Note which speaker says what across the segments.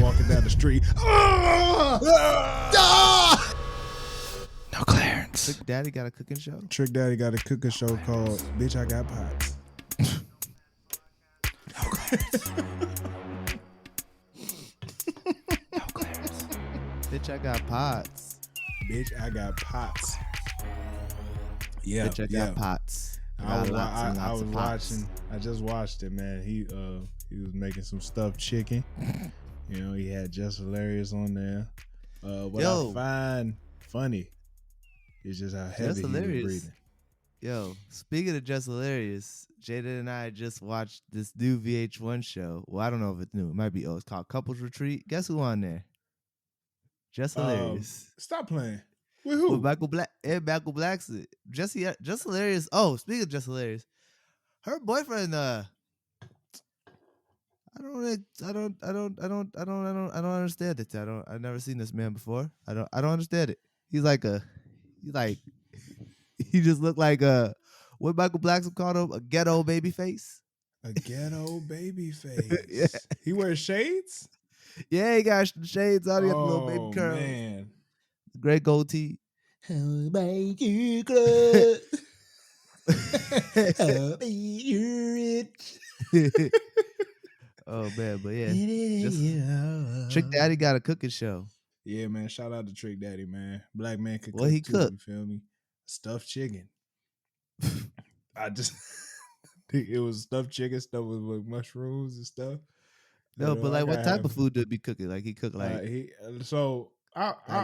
Speaker 1: walking down the street.
Speaker 2: No clearance.
Speaker 3: Trick Daddy got a cooking show.
Speaker 1: Trick Daddy got a cooking show called Bitch I Got Pots.
Speaker 2: No clearance. No clearance.
Speaker 3: Bitch, I got pots.
Speaker 1: Bitch I Got Pots. Yeah,
Speaker 3: Bitch, I got pots.
Speaker 1: I was watching. I just watched it, man. He was making some stuffed chicken. You know, he had Just Hilarious on there. What I find funny is just how heavy he was breathing.
Speaker 3: Yo, speaking of Just Hilarious, Jada and I just watched this new VH1 show. Well, I don't know if it's new. It might be old. It's called Couples Retreat. Guess who on there? Just Hilarious.
Speaker 1: Stop playing. With who?
Speaker 3: With Michael Black. And Michael Black's Just Hilarious. Oh, speaking of Just Hilarious, her boyfriend. I don't understand it. I've never seen this man before. I don't understand it. He just looked like what Michael Blackson called him, a ghetto baby face.
Speaker 1: A ghetto baby face.
Speaker 3: Yeah.
Speaker 1: He wears shades?
Speaker 3: Yeah, he got shades on. He got the little baby curls.
Speaker 1: Man.
Speaker 3: Great goatee.
Speaker 1: How make you cry? How make you rich?
Speaker 3: Oh man, but yeah. Trick Daddy got a cooking show.
Speaker 1: Yeah, man. Shout out to Trick Daddy, man. Black man could cook.
Speaker 3: What he
Speaker 1: too,
Speaker 3: cooked?
Speaker 1: You feel me? Stuffed chicken. It was stuffed chicken, stuff with like mushrooms and stuff.
Speaker 3: No, but like what type of food did he be cooking? Like he cooked like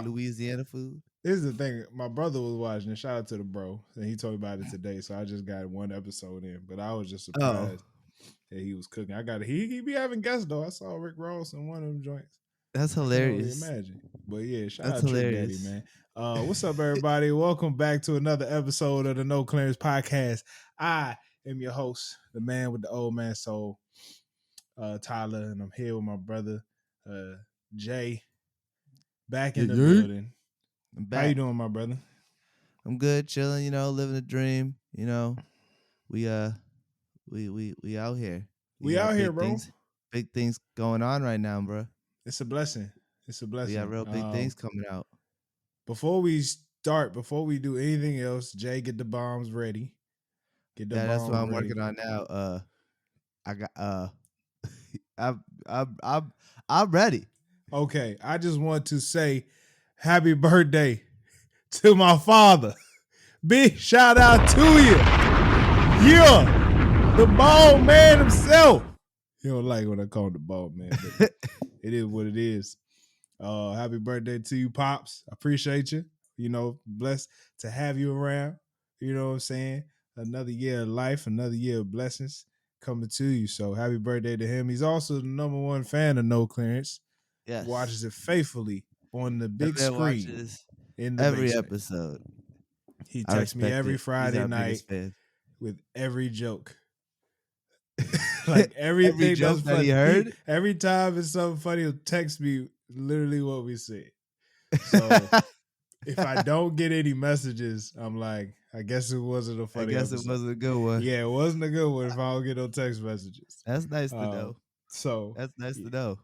Speaker 3: Louisiana food.
Speaker 1: This is the thing. My brother was watching it. Shout out to the bro. And he told me about it today. So I just got one episode in. But I was just surprised that he was cooking. He be having guests though. I saw Rick Ross in one of them joints.
Speaker 3: That's hilarious.
Speaker 1: Imagine. But yeah, shout
Speaker 3: That's
Speaker 1: out to
Speaker 3: hilarious.
Speaker 1: Trick Daddy, man. What's up, everybody? Welcome back to another episode of the No Clearance Podcast. I am your host, the man with the old man soul, Tyler, and I'm here with my brother, Jay, back in the building.
Speaker 3: I'm back.
Speaker 1: How you doing, my brother?
Speaker 3: I'm good, chilling. Living the dream. We out here.
Speaker 1: We out here, bro.
Speaker 3: Big things going on right now, bro.
Speaker 1: It's a blessing. It's a blessing.
Speaker 3: We got real big things coming out.
Speaker 1: Before we do anything else, Jay, get the bombs ready.
Speaker 3: That's what I'm working on now. I'm ready.
Speaker 1: Okay, I just want to say happy birthday to my father. Big shout out to you. Yeah, the bald man himself. You don't like when I call him the bald man, but it is what it is. Happy birthday to you, Pops. I appreciate you. Blessed to have you around. You know what I'm saying? Another year of life, another year of blessings coming to you. So happy birthday to him. He's also the number one fan of No Clearance.
Speaker 3: Yes.
Speaker 1: Watches it faithfully on the big screen. In
Speaker 3: every episode.
Speaker 1: He texts me every Friday night with every joke. Like everything
Speaker 3: every joke
Speaker 1: that's funny.
Speaker 3: He heard?
Speaker 1: Every time it's something funny, he'll text me literally what we said. So if I don't get any messages, I'm like, I guess it wasn't a funny episode.
Speaker 3: It wasn't a good one.
Speaker 1: Yeah, it wasn't a good one if I don't get no text messages.
Speaker 3: That's nice to know.
Speaker 1: So
Speaker 3: that's nice to know.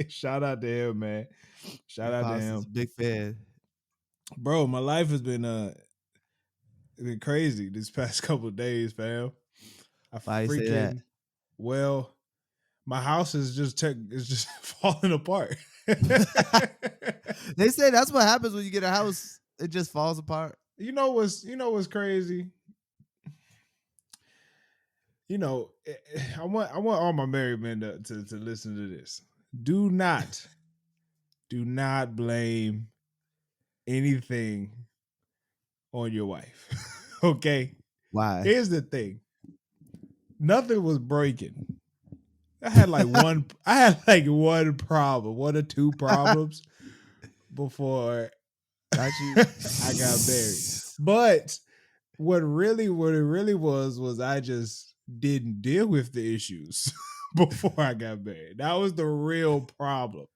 Speaker 1: Shout out to him, man. Shout out to him.
Speaker 3: Big fan.
Speaker 1: Bro, my life has been crazy this past couple of days, fam.
Speaker 3: Why you say that?
Speaker 1: Well, my house is just falling apart.
Speaker 3: They say that's what happens when you get a house; it just falls apart.
Speaker 1: You know what's crazy? I want all my married men to listen to this. Do not blame anything on your wife. Okay?
Speaker 3: Why?
Speaker 1: Here's the thing. Nothing was breaking. I had like one problem, one or two problems before I got married. But what it really was I just didn't deal with the issues before I got married. That was the real problem.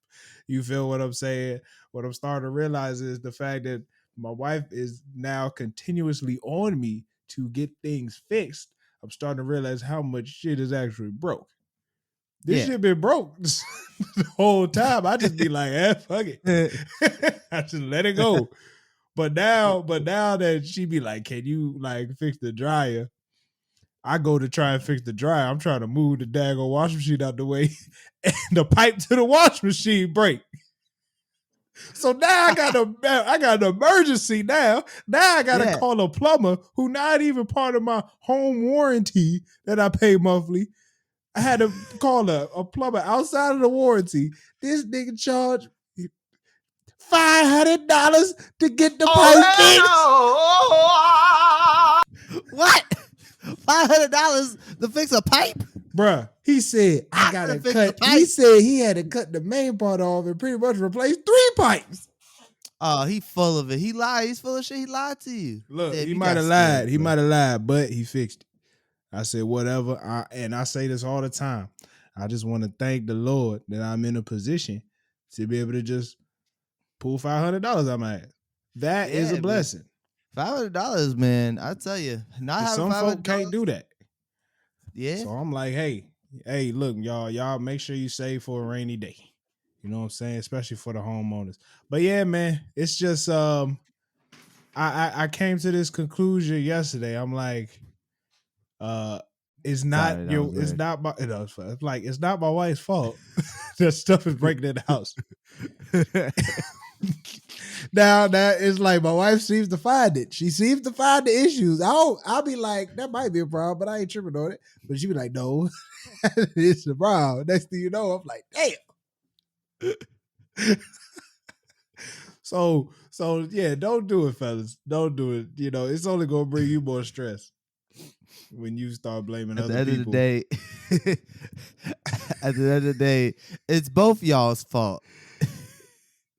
Speaker 1: You feel what I'm saying? What I'm starting to realize is the fact that my wife is now continuously on me to get things fixed. I'm starting to realize how much shit is actually broke. This shit been broke the whole time. I just be like, fuck it. I just let it go. But now that she be like, can you like fix the dryer? I go to try and fix the dryer. I'm trying to move the daggone washing machine out the way, and the pipe to the washing machine break. So now I got an emergency now. Now I gotta call a plumber who not even part of my home warranty that I pay monthly. I had to call a plumber outside of the warranty. This nigga charged $500 to get the pipe fixed.
Speaker 3: What? $500 to fix a pipe?
Speaker 1: Bruh, he said I gotta cut. He said he had to cut the main part off and pretty much replace 3 pipes.
Speaker 3: Oh, he full of it. He lied. He's full of shit. He lied to you.
Speaker 1: Look, he might have lied. He might have lied, but he fixed it. I said, whatever. And I say this all the time. I just want to thank the Lord that I'm in a position to be able to just pull $500 out my ass. That is a blessing.
Speaker 3: $500, man. I tell you, not having
Speaker 1: some
Speaker 3: $500
Speaker 1: folk can't do that.
Speaker 3: Yeah.
Speaker 1: So I'm like, hey, look, y'all make sure you save for a rainy day. You know what I'm saying? Especially for the homeowners. But yeah, man, it's just I came to this conclusion yesterday. I'm like, it's not my wife's fault that stuff is breaking in the house. Now that it's like my wife seems to find it. She seems to find the issues. I'll be like, that might be a problem, but I ain't tripping on it. But she be like, no, it's the problem. Next thing you know, I'm like, damn. So yeah, don't do it, fellas. Don't do it. You know, it's only gonna bring you more stress when you start blaming other people.
Speaker 3: At the end of the day, it's both y'all's fault.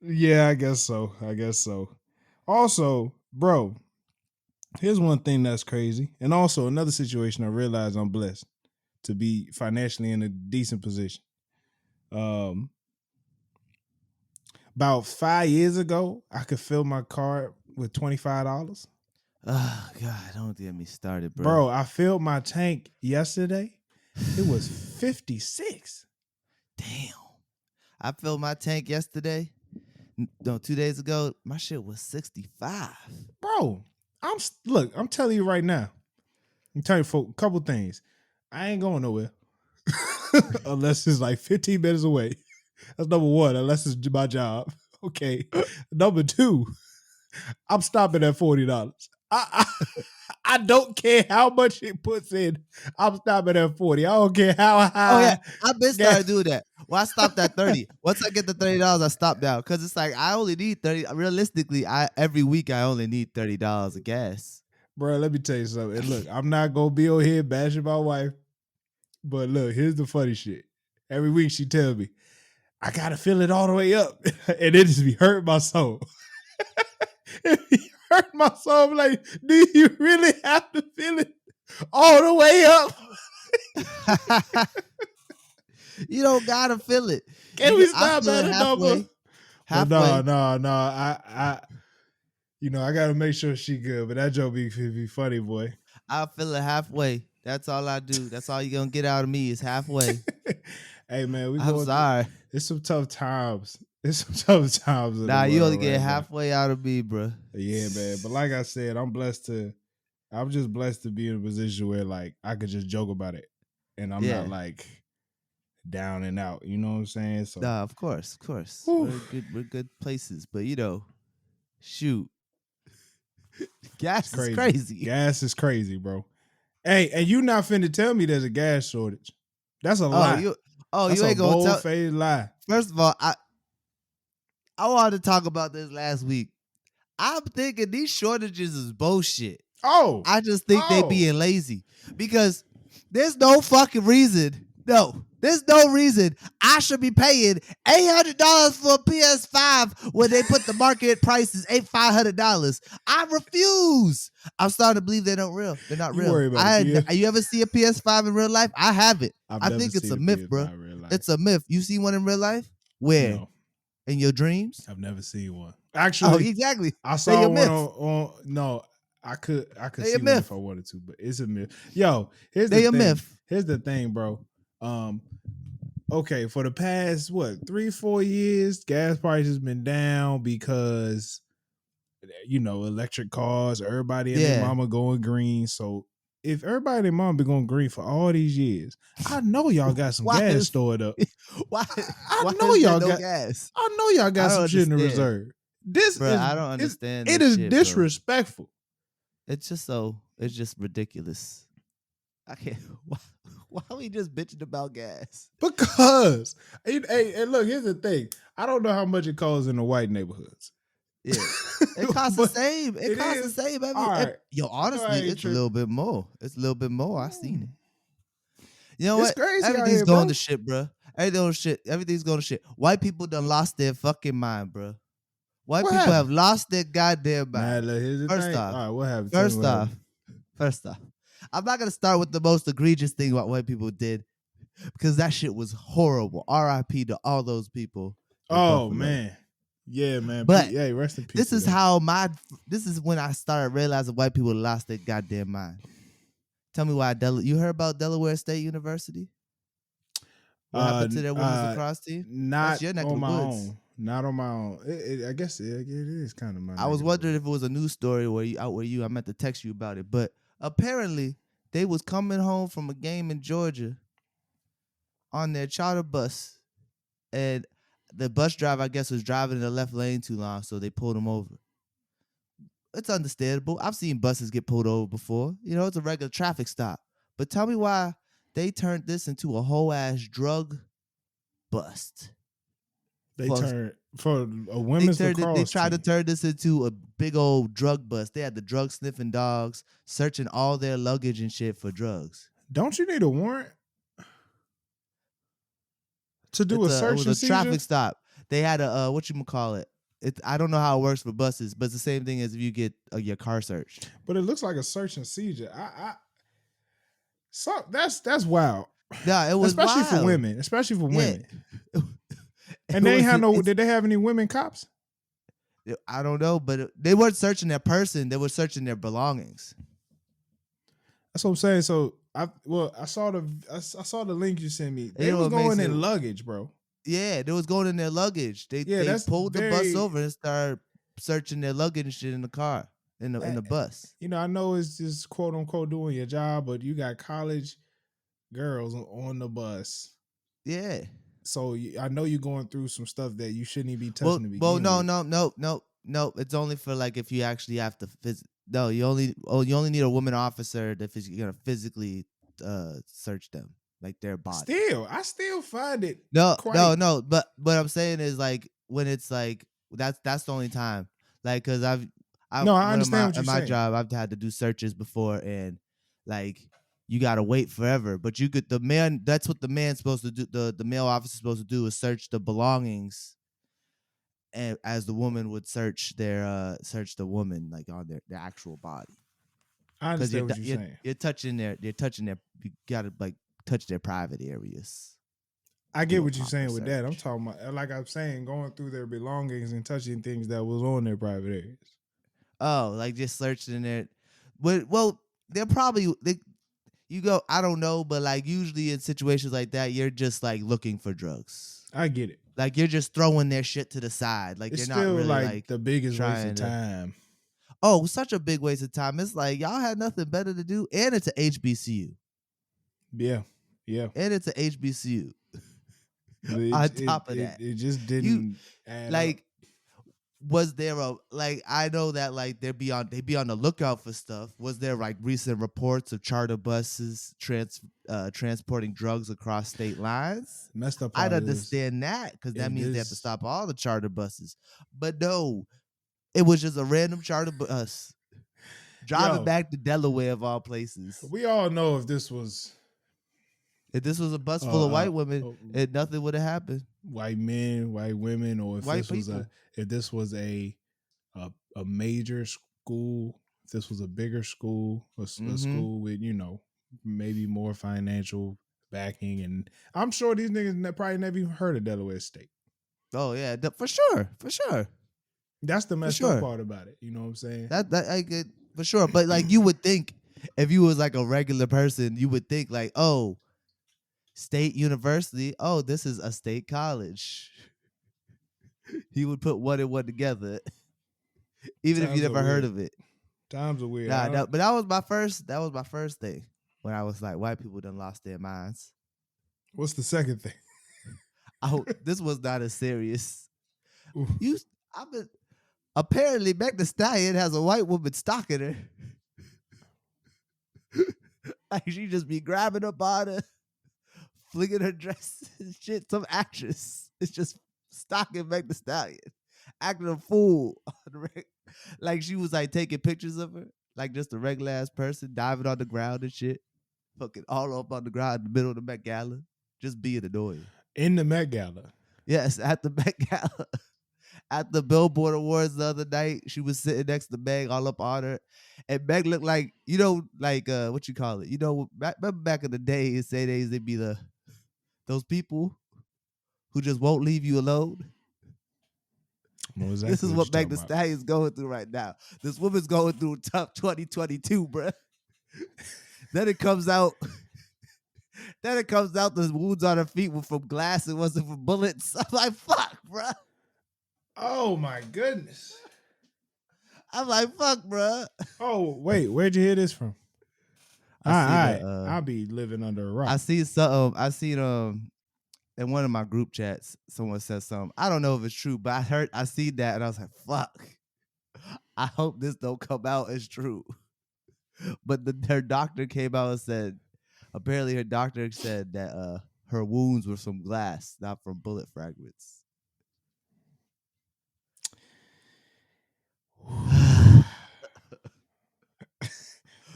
Speaker 1: Yeah, I guess so. Also, bro, here's one thing that's crazy. And also another situation I realize I'm blessed to be financially in a decent position. About 5 years ago, I could fill my car with $25.
Speaker 3: Oh, God, don't get me started, bro.
Speaker 1: Bro, I filled my tank yesterday. It was 56.
Speaker 3: Damn. I filled my tank yesterday. No, 2 days ago, my shit was 65.
Speaker 1: Bro, I'm telling you right now. I'm telling you for a couple things. I ain't going nowhere. Unless it's like 15 minutes away. That's number one, unless it's my job. Okay. Number two, I'm stopping at $40. I don't care how much it puts in. I'm stopping at 40. I don't care how high.
Speaker 3: Oh yeah, I've been starting to do that. Well, I stopped at 30. Once I get the $30, I stop down because it's like I only need 30. Realistically, every week I only need $30 of gas.
Speaker 1: Bro, let me tell you something. And look, I'm not gonna be on here bashing my wife, but look, here's the funny shit. Every week she tells me, I gotta fill it all the way up, and it just be hurting my soul. It be hurt my soul. I'm like, do you really have to fill it all the way up?
Speaker 3: You don't gotta fill it.
Speaker 1: Can we stop at a number?
Speaker 3: Halfway.
Speaker 1: No. I gotta make sure she good. But that joke be funny, boy.
Speaker 3: I'll fill it halfway. That's all I do. That's all you're gonna get out of me is halfway.
Speaker 1: Hey man,
Speaker 3: I'm sorry.
Speaker 1: It's some tough times. Nah,
Speaker 3: you only get halfway out of me, bro.
Speaker 1: Yeah, man. But like I said, I'm just blessed to be in a position where like I could just joke about it, and I'm not like down and out. You know what I'm saying? So
Speaker 3: nah, of course. We're good places, but shoot, gas is crazy.
Speaker 1: Gas is crazy, bro. Hey, and you not finna tell me there's a gas shortage? That's a lie.
Speaker 3: You
Speaker 1: That's
Speaker 3: ain't gonna tell.
Speaker 1: Bold-faced lie.
Speaker 3: First of all, I wanted to talk about this last week. I'm thinking these shortages is bullshit.
Speaker 1: Oh,
Speaker 3: I just think they being lazy because there's no fucking reason. No, there's no reason I should be paying $800 for a PS5 when they put the market price is $500. I refuse. I'm starting to believe they're not real. They're not real. You ever see a PS5 in real life? I haven't. I think it's a myth, bro. It's a myth. You see one in real life? Where? No. In your dreams?
Speaker 1: I've never seen one. Actually,
Speaker 3: exactly.
Speaker 1: I saw one on. No, I could see one if I wanted to, but it's a myth. Yo, here's the thing. Here's the thing, bro. okay, for the past 3-4 years, gas prices been down because electric cars, everybody and their
Speaker 3: Yeah.
Speaker 1: mama going green. So if everybody and their mama been going green for all these years, I know y'all got some
Speaker 3: Why
Speaker 1: gas
Speaker 3: is
Speaker 1: stored up.
Speaker 3: why
Speaker 1: I
Speaker 3: why
Speaker 1: know
Speaker 3: is there
Speaker 1: y'all
Speaker 3: no
Speaker 1: got
Speaker 3: gas?
Speaker 1: I know y'all
Speaker 3: I
Speaker 1: got
Speaker 3: don't
Speaker 1: some shit in the
Speaker 3: understand.
Speaker 1: reserve. This
Speaker 3: Bro,
Speaker 1: is
Speaker 3: I don't understand
Speaker 1: it
Speaker 3: this
Speaker 1: is
Speaker 3: shit, bro.
Speaker 1: disrespectful.
Speaker 3: It's just ridiculous. I can't. Why are we just bitching about gas?
Speaker 1: Because hey, look, here's the thing. I don't know how much it costs in the white neighborhoods.
Speaker 3: Yeah, it costs the
Speaker 1: But
Speaker 3: same. It costs the
Speaker 1: is
Speaker 3: same.
Speaker 1: all right.
Speaker 3: Yo,
Speaker 1: I know I
Speaker 3: honestly,
Speaker 1: ain't
Speaker 3: it's a little bit more. It's a little bit more. I seen it. You know
Speaker 1: It's
Speaker 3: what?
Speaker 1: crazy out
Speaker 3: Everything's
Speaker 1: here,
Speaker 3: going
Speaker 1: bro.
Speaker 3: to shit, bro. Everything's going to shit. White people done lost their fucking mind, bro. White
Speaker 1: What
Speaker 3: people have
Speaker 1: happened?
Speaker 3: lost their goddamn
Speaker 1: Nah,
Speaker 3: mind.
Speaker 1: look, here's the
Speaker 3: First
Speaker 1: thing.
Speaker 3: off,
Speaker 1: All right, what happened? Tell me
Speaker 3: first
Speaker 1: what
Speaker 3: off,
Speaker 1: happened.
Speaker 3: first off, I'm not gonna start with the most egregious thing what white people did because that shit was horrible. R.I.P. to all those people. In
Speaker 1: Oh
Speaker 3: Buffalo.
Speaker 1: man. Yeah, man.
Speaker 3: But
Speaker 1: Hey, rest in peace.
Speaker 3: this
Speaker 1: to
Speaker 3: is
Speaker 1: them.
Speaker 3: this is when I started realizing white people lost their goddamn mind. Tell me why you heard about Delaware State University? What happened to their women's lacrosse team?
Speaker 1: Not
Speaker 3: That's your neck of
Speaker 1: on
Speaker 3: the
Speaker 1: my
Speaker 3: woods.
Speaker 1: own. Not on my own. I guess it is kind of my.
Speaker 3: I was
Speaker 1: neck of the
Speaker 3: wondering
Speaker 1: woods.
Speaker 3: if it was a news story I meant to text you about it, but apparently they was coming home from a game in Georgia on their charter bus, and the bus driver, I guess, was driving in the left lane too long, so they pulled him over. It's understandable. I've seen buses get pulled over before. It's a regular traffic stop. But tell me why they turned this into a whole ass drug bust.
Speaker 1: They turned for a women's lacrosse.
Speaker 3: They tried to
Speaker 1: team.
Speaker 3: turn this into a big old drug bust. They had the drug sniffing dogs searching all their luggage and shit for drugs.
Speaker 1: Don't you need a warrant to do a search
Speaker 3: It was
Speaker 1: and
Speaker 3: a
Speaker 1: seizure?
Speaker 3: traffic stop. They had a whatchamacallit. I don't know how it works for buses, but it's the same thing as if you get your car searched.
Speaker 1: But it looks like a search and seizure. So that's wild.
Speaker 3: Yeah, it was
Speaker 1: especially
Speaker 3: wild.
Speaker 1: for women. Especially for women. And
Speaker 3: It
Speaker 1: did they have any women cops?
Speaker 3: I don't know, but they weren't searching their person. They were searching their belongings.
Speaker 1: That's what I'm saying. So I saw the link you sent me. They was going in luggage, bro.
Speaker 3: Yeah, they was going in their luggage. They pulled the bus over and started searching their luggage and shit in the car, in the bus.
Speaker 1: I know it's just quote unquote doing your job, but you got college girls on the bus.
Speaker 3: Yeah.
Speaker 1: So I know you're going through some stuff that you shouldn't be touching to begin with.
Speaker 3: No. It's only for like if you actually have to No, you only need a woman officer that you're gonna physically search them, like their body.
Speaker 1: I still find it.
Speaker 3: No. But what I'm saying is like when it's like that's the only time. Like, cause I
Speaker 1: understand what you're saying.
Speaker 3: My job, I've had to do searches before, and like you gotta wait forever. But you could that's what the man's supposed to do. The male officer's supposed to do is search the belongings, and as the woman would search the woman like on their actual body.
Speaker 1: I understand what you're saying.
Speaker 3: You're touching their you gotta like touch their private areas.
Speaker 1: I get what you're saying with that. I'm talking about, like I'm saying, going through their belongings and touching things that was on their private areas.
Speaker 3: Oh, like just searching their. Well, they're probably I don't know, but like usually in situations like that, you're just like looking for drugs.
Speaker 1: I get it.
Speaker 3: Like you're just throwing their shit to the side. Like
Speaker 1: it's
Speaker 3: you're
Speaker 1: still
Speaker 3: not really like
Speaker 1: the biggest waste of time.
Speaker 3: Oh, such a big waste of time. It's like y'all had nothing better to do, and it's a HBCU.
Speaker 1: Yeah.
Speaker 3: And it's a HBCU. On top of that,
Speaker 1: it just didn't add
Speaker 3: like.
Speaker 1: Up.
Speaker 3: Was there I know that like they be on the lookout for stuff. Was there like recent reports of charter buses transporting drugs across state lines?
Speaker 1: Messed up.
Speaker 3: I'd understand that because that means they have to stop all the charter buses. But no, it was just a random charter bus driving back to Delaware of all places.
Speaker 1: We all know if this was
Speaker 3: a bus full of white women, nothing would have happened.
Speaker 1: White men, white women, or if this was a major school, if this was a bigger school, a school with maybe more financial backing, and I'm sure these niggas probably never even heard of Delaware State.
Speaker 3: Oh yeah, for sure.
Speaker 1: That's the messed up part about it. You know what I'm saying?
Speaker 3: That I get for sure. But like you would think if you was like a regular person, you would think like, oh, State University. Oh, this is a state college. He would put one and one together, even if you
Speaker 1: Times are
Speaker 3: never heard
Speaker 1: weird.
Speaker 3: of it.
Speaker 1: Times are weird.
Speaker 3: Nah, but that was my first. That was my first thing when I was like, white people done lost their minds.
Speaker 1: What's the second thing?
Speaker 3: This was not as serious.
Speaker 1: Ooh.
Speaker 3: Apparently, Meg Thee Stallion has a white woman stalking her. Like she just be grabbing up on her, flinging her dress and shit. Some actress is just stalking Meg Thee Stallion, acting a fool. Like she was like taking pictures of her, like just a regular ass person diving on the ground and shit, fucking all up on the ground in the middle of the Met Gala, just being annoying.
Speaker 1: In the Met Gala.
Speaker 3: Yes, at the Met Gala. At the Billboard Awards the other night, she was sitting next to Meg, all up on her. And Meg looked like, what you call it? Remember back in the day, in say days, they'd be those people who just won't leave you alone.
Speaker 1: Exactly
Speaker 3: This is what Meg Thee
Speaker 1: about.
Speaker 3: Stallion's going through right now. This woman's going through tough 2022, bruh. Then it comes out the wounds on her feet were from glass. It wasn't from bullets. I'm like, fuck, bruh.
Speaker 1: Oh my goodness.
Speaker 3: I'm like, fuck, bruh.
Speaker 1: Oh, wait, where'd you hear this from? I'll be living under a rock.
Speaker 3: I seen something. I seen in one of my group chats, someone said something. I don't know if it's true, but I seen that and I was like, fuck. I hope this don't come out as true. But her doctor came out and said, apparently her doctor said that her wounds were from glass, not from bullet fragments.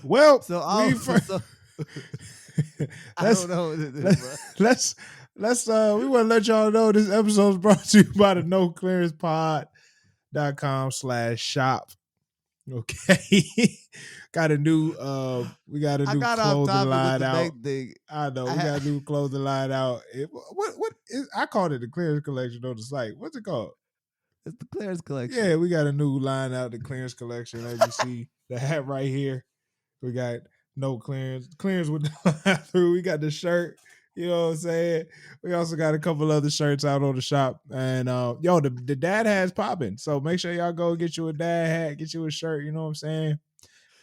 Speaker 1: Well,
Speaker 3: so
Speaker 1: I
Speaker 3: don't know what it is, bro.
Speaker 1: Let's we want to let y'all know this episode is brought to you by the NoClearancePod.com/shop. Okay. got a new clothing line out. I know we got a new clothing line out. I called it the clearance collection on the site. What's it called?
Speaker 3: It's the clearance collection.
Speaker 1: Yeah, we got a new line out, the clearance collection. As you see, the hat right here. We got no clearance with the line through. We got the shirt. You know what I'm saying? We also got a couple other shirts out on the shop. And the dad hat's popping. So make sure y'all go get you a dad hat, get you a shirt. You know what I'm saying?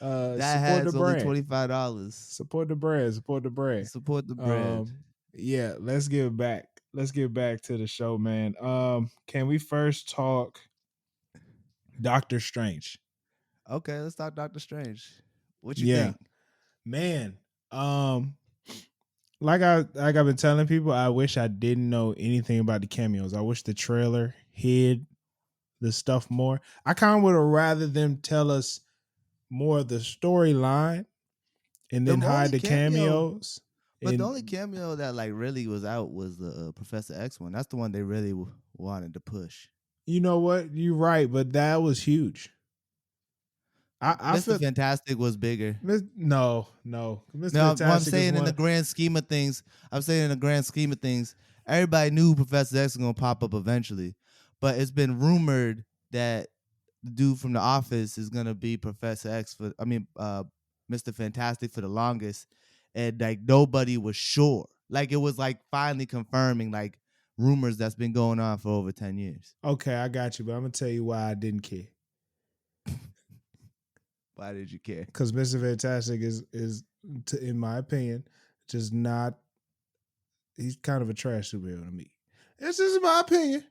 Speaker 3: That hat's only $25.
Speaker 1: Support the brand. Support the brand. Yeah, let's get back to the show, man. Can we first talk Doctor Strange?
Speaker 3: Okay, let's talk Doctor Strange. What you think?
Speaker 1: Man, like I've been telling people, I wish I didn't know anything about the cameos. I wish the trailer hid the stuff more. I kind of would have rather them tell us more of the storyline and then hide the cameos.
Speaker 3: But the only cameo that like really was out was the Professor X one. That's the one they really wanted to push.
Speaker 1: You know what? You're right, but that was huge.
Speaker 3: Mr. Fantastic was bigger.
Speaker 1: No. Mr. Fantastic
Speaker 3: I'm saying in the grand scheme of things, everybody knew Professor X was going to pop up eventually. But it's been rumored that the dude from The Office is going to be Professor X Mr. Fantastic for the longest. And like nobody was sure. Like it was like finally confirming like rumors that's been going on for over 10 years.
Speaker 1: Okay, I got you, but I'm going to tell you why I didn't care.
Speaker 3: Why did you care?
Speaker 1: Because Mr. Fantastic is in my opinion, just not. He's kind of a trash superhero to me. It's just my opinion.